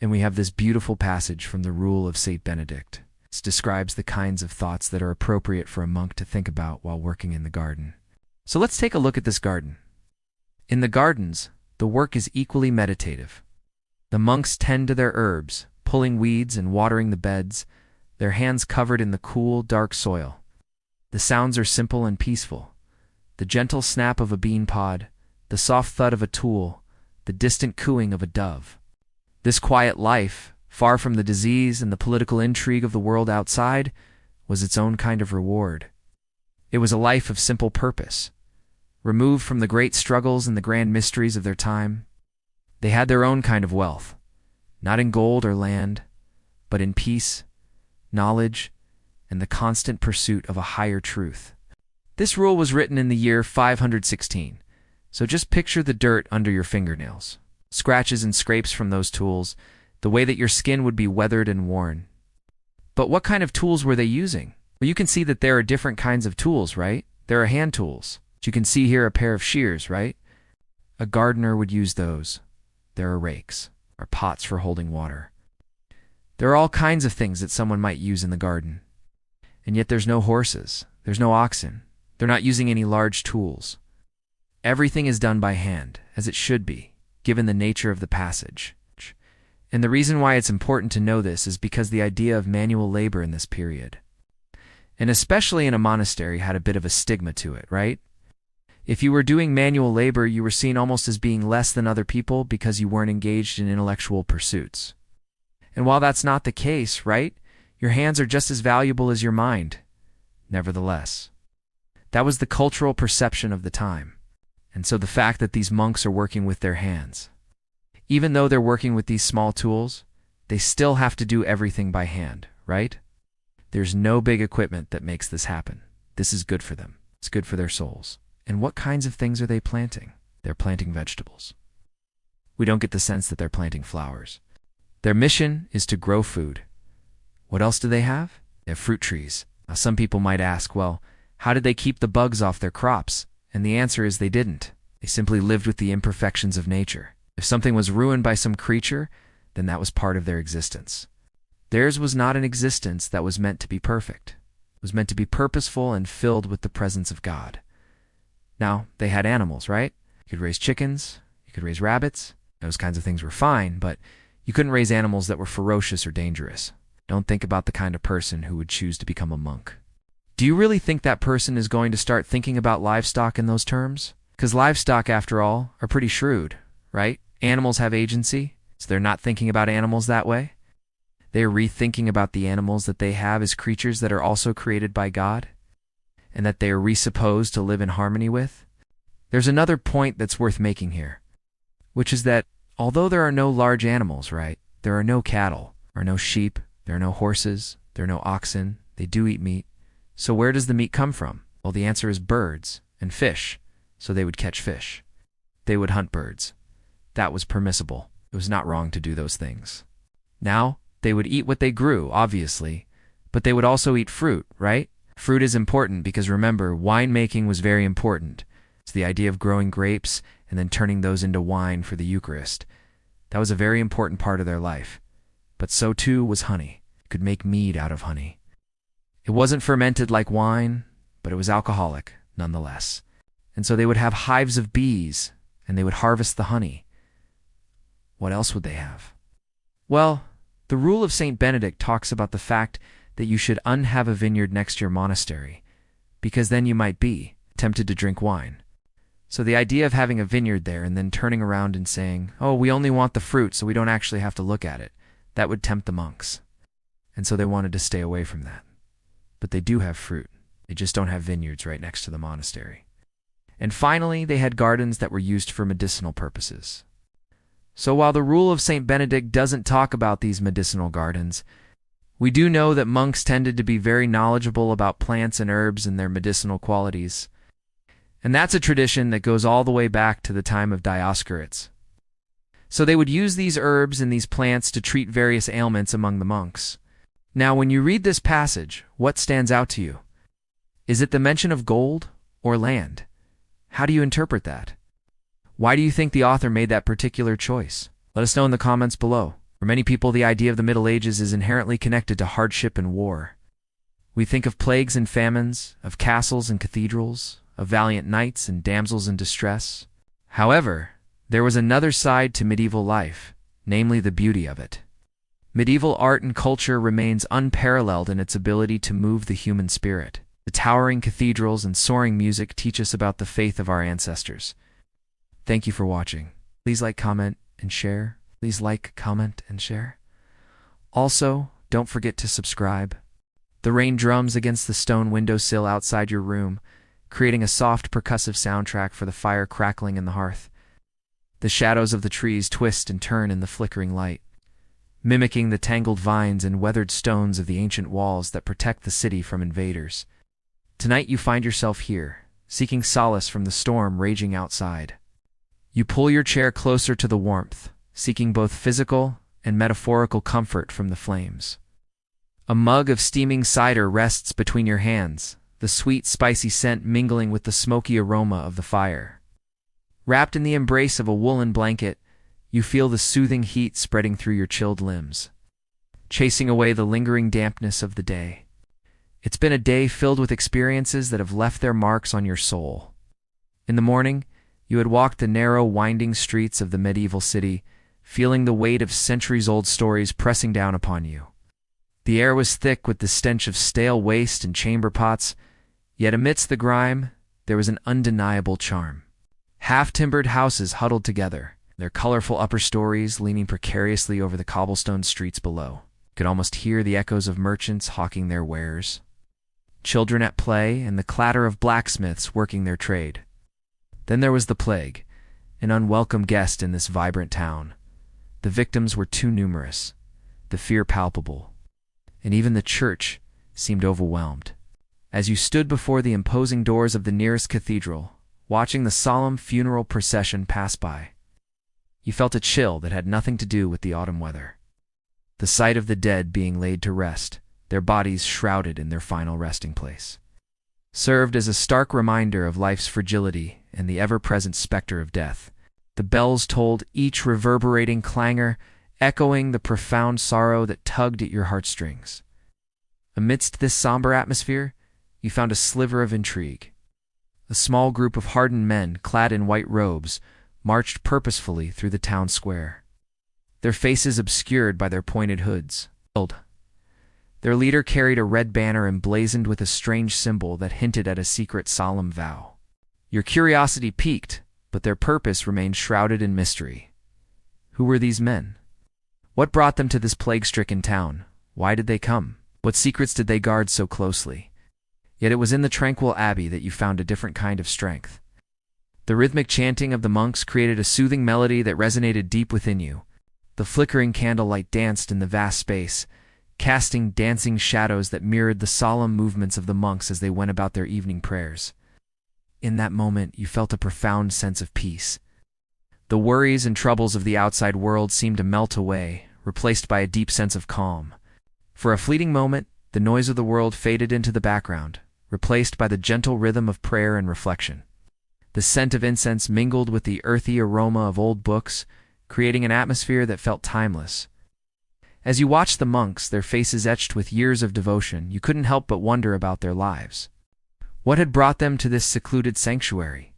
And we have this beautiful passage from the Rule of St. Benedict. It describes the kinds of thoughts that are appropriate for a monk to think about while working in the garden. So let's take a look at this garden. In the gardens, the work is equally meditative. The monks tend to their herbs, pulling weeds and watering the beds, their hands covered in the cool, dark soil. The sounds are simple and peaceful. The gentle snap of a bean pod, the soft thud of a tool, the distant cooing of a dove. This quiet life, far from the disease and the political intrigue of the world outside, was its own kind of reward. It was a life of simple purpose. Removed from the great struggles and the grand mysteries of their time, they had their own kind of wealth, not in gold or land, but in peace, knowledge, and the constant pursuit of a higher truth. This rule was written in the year 516, so just picture the dirt under your fingernails, scratches and scrapes from those tools, the way that your skin would be weathered and worn. But what kind of tools were they using? Well, you can see that there are different kinds of tools, right? There are hand tools. You can see here a pair of shears, right? A gardener would use those. There are rakes, or pots for holding water. There are all kinds of things that someone might use in the garden. And yet there's no horses, there's no oxen. They're not using any large tools. Everything is done by hand, as it should be, given the nature of the passage. And the reason why it's important to know this is because the idea of manual labor in this period, and especially in a monastery, had a bit of a stigma to it, right? If you were doing manual labor, you were seen almost as being less than other people because you weren't engaged in intellectual pursuits. And while that's not the case, right, your hands are just as valuable as your mind. Nevertheless, that was the cultural perception of the time. And so the fact that these monks are working with their hands, even though they're working with these small tools, they still have to do everything by hand, right? There's no big equipment that makes this happen. This is good for them. It's good for their souls. And what kinds of things are they planting? They're planting vegetables. We don't get the sense that they're planting flowers. Their mission is to grow food. What else do they have? They have fruit trees. Now, some people might ask, well, how did they keep the bugs off their crops? And the answer is they didn't. They simply lived with the imperfections of nature. If something was ruined by some creature, then that was part of their existence. Theirs was not an existence that was meant to be perfect. It was meant to be purposeful and filled with the presence of God. Now, they had animals, right? You could raise chickens, you could raise rabbits. Those kinds of things were fine, but you couldn't raise animals that were ferocious or dangerous. Don't think about the kind of person who would choose to become a monk. Do you really think that person is going to start thinking about livestock in those terms? Because livestock, after all, are pretty shrewd, right? Animals have agency, so they're not thinking about animals that way. They are rethinking about the animals that they have as creatures that are also created by God, and that they are resupposed to live in harmony with. There's another point that's worth making here, which is that although there are no large animals, right, there are no cattle, or no sheep, there are no horses, there are no oxen, they do eat meat. So where does the meat come from? Well, the answer is birds and fish, so they would catch fish. They would hunt birds. That was permissible. It was not wrong to do those things. Now, they would eat what they grew, obviously, but they would also eat fruit, right? Fruit is important because remember, winemaking was very important. It's the idea of growing grapes and then turning those into wine for the Eucharist. That was a very important part of their life. But so too was honey. You could make mead out of honey. It wasn't fermented like wine, but it was alcoholic nonetheless. And so they would have hives of bees, and they would harvest the honey. What else would they have? Well, the rule of St. Benedict talks about the fact that you should have a vineyard next to your monastery, because then you might be tempted to drink wine. So the idea of having a vineyard there and then turning around and saying, oh, we only want the fruit so we don't actually have to look at it, that would tempt the monks. And so they wanted to stay away from that. But they do have fruit. They just don't have vineyards right next to the monastery. And finally, they had gardens that were used for medicinal purposes. So while the rule of St. Benedict doesn't talk about these medicinal gardens, we do know that monks tended to be very knowledgeable about plants and herbs and their medicinal qualities. And that's a tradition that goes all the way back to the time of Dioscorides. So they would use these herbs and these plants to treat various ailments among the monks. Now, when you read this passage, what stands out to you? Is it the mention of gold or land? How do you interpret that? Why do you think the author made that particular choice? Let us know in the comments below. For many people, the idea of the Middle Ages is inherently connected to hardship and war. We think of plagues and famines, of castles and cathedrals, of valiant knights and damsels in distress. However, there was another side to medieval life, namely the beauty of it. Medieval art and culture remains unparalleled in its ability to move the human spirit. The towering cathedrals and soaring music teach us about the faith of our ancestors. Thank you for watching. Please like, comment, and share. Please like, comment, and share. Also, don't forget to subscribe. The rain drums against the stone windowsill outside your room, creating a soft percussive soundtrack for the fire crackling in the hearth. The shadows of the trees twist and turn in the flickering light, mimicking the tangled vines and weathered stones of the ancient walls that protect the city from invaders. Tonight you find yourself here, seeking solace from the storm raging outside. You pull your chair closer to the warmth, seeking both physical and metaphorical comfort from the flames. A mug of steaming cider rests between your hands, the sweet, spicy scent mingling with the smoky aroma of the fire. Wrapped in the embrace of a woolen blanket, you feel the soothing heat spreading through your chilled limbs, chasing away the lingering dampness of the day. It's been a day filled with experiences that have left their marks on your soul. In the morning, you had walked the narrow, winding streets of the medieval city, feeling the weight of centuries-old stories pressing down upon you. The air was thick with the stench of stale waste and chamber pots, yet amidst the grime, there was an undeniable charm. Half-timbered houses huddled together, their colorful upper stories leaning precariously over the cobblestone streets below. You could almost hear the echoes of merchants hawking their wares, children at play, and the clatter of blacksmiths working their trade. Then there was the plague, an unwelcome guest in this vibrant town. The victims were too numerous, the fear palpable, and even the church seemed overwhelmed. As you stood before the imposing doors of the nearest cathedral, watching the solemn funeral procession pass by, you felt a chill that had nothing to do with the autumn weather. The sight of the dead being laid to rest, their bodies shrouded in their final resting place, served as a stark reminder of life's fragility and the ever-present specter of death. The bells tolled, each reverberating clangor, echoing the profound sorrow that tugged at your heartstrings. Amidst this somber atmosphere, you found a sliver of intrigue. A small group of hardened men, clad in white robes, marched purposefully through the town square, their faces obscured by their pointed hoods. Their leader carried a red banner emblazoned with a strange symbol that hinted at a secret solemn vow. Your curiosity piqued, but their purpose remained shrouded in mystery. Who were these men? What brought them to this plague-stricken town? Why did they come? What secrets did they guard so closely? Yet it was in the tranquil abbey that you found a different kind of strength. The rhythmic chanting of the monks created a soothing melody that resonated deep within you. The flickering candlelight danced in the vast space, casting dancing shadows that mirrored the solemn movements of the monks as they went about their evening prayers. In that moment, you felt a profound sense of peace. The worries and troubles of the outside world seemed to melt away, replaced by a deep sense of calm. For a fleeting moment, the noise of the world faded into the background, replaced by the gentle rhythm of prayer and reflection. The scent of incense mingled with the earthy aroma of old books, creating an atmosphere that felt timeless. As you watched the monks, their faces etched with years of devotion, you couldn't help but wonder about their lives. What had brought them to this secluded sanctuary?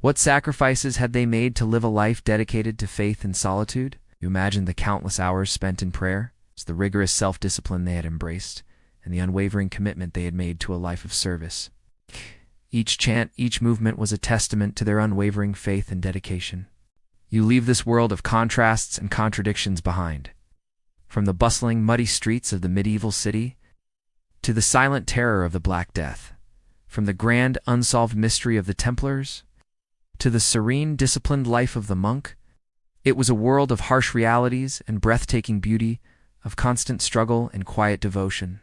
What sacrifices had they made to live a life dedicated to faith and solitude? You imagined the countless hours spent in prayer, the rigorous self-discipline they had embraced, and the unwavering commitment they had made to a life of service. Each chant, each movement was a testament to their unwavering faith and dedication. You leave this world of contrasts and contradictions behind. From the bustling, muddy streets of the medieval city to the silent terror of the Black Death, from the grand, unsolved mystery of the Templars to the serene, disciplined life of the monk, it was a world of harsh realities and breathtaking beauty, of constant struggle and quiet devotion.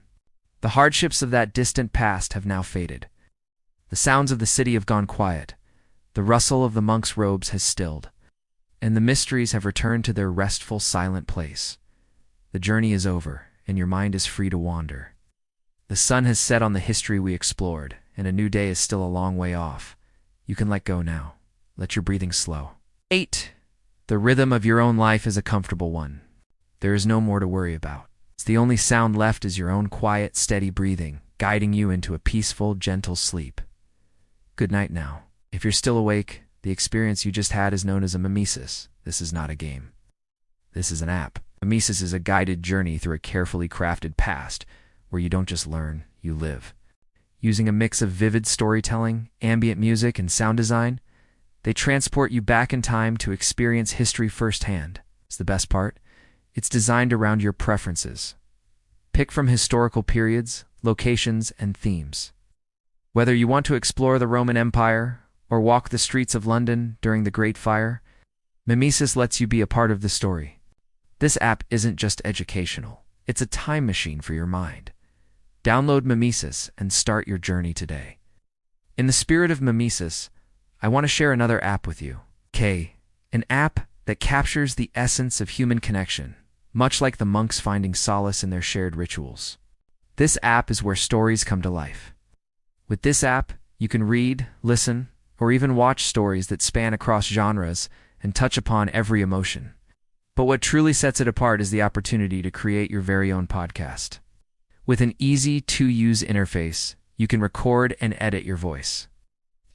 The hardships of that distant past have now faded. The sounds of the city have gone quiet, the rustle of the monks' robes has stilled, and the mysteries have returned to their restful, silent place. The journey is over, and your mind is free to wander. The sun has set on the history we explored, and a new day is still a long way off. You can let go now. Let your breathing slow. 8. The rhythm of your own life is a comfortable one. There is no more to worry about. The only sound left is your own quiet, steady breathing, guiding you into a peaceful, gentle sleep. Good night now. If you're still awake, the experience you just had is known as a mimesis. This is not a game. This is an app. Mimesis is a guided journey through a carefully crafted past, where you don't just learn, you live. Using a mix of vivid storytelling, ambient music, and sound design, they transport you back in time to experience history firsthand. It's the best part. It's designed around your preferences. Pick from historical periods, locations, and themes. Whether you want to explore the Roman Empire or walk the streets of London during the Great Fire, Mimesis lets you be a part of the story. This app isn't just educational, it's a time machine for your mind. Download Mimesis and start your journey today. In the spirit of Mimesis, I want to share another app with you. An app that captures the essence of human connection, much like the monks finding solace in their shared rituals. This app is where stories come to life. With this app, you can read, listen, or even watch stories that span across genres and touch upon every emotion. But what truly sets it apart is the opportunity to create your very own podcast. With an easy-to-use interface, you can record and edit your voice.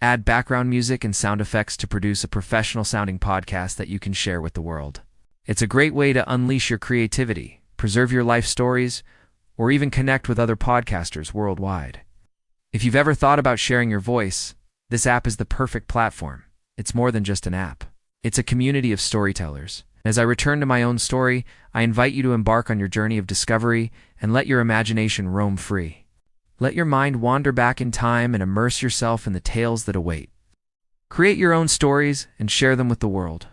Add background music and sound effects to produce a professional-sounding podcast that you can share with the world. It's a great way to unleash your creativity, preserve your life stories, or even connect with other podcasters worldwide. If you've ever thought about sharing your voice, this app is the perfect platform. It's more than just an app. It's a community of storytellers. As I return to my own story, I invite you to embark on your journey of discovery and let your imagination roam free. Let your mind wander back in time and immerse yourself in the tales that await. Create your own stories and share them with the world.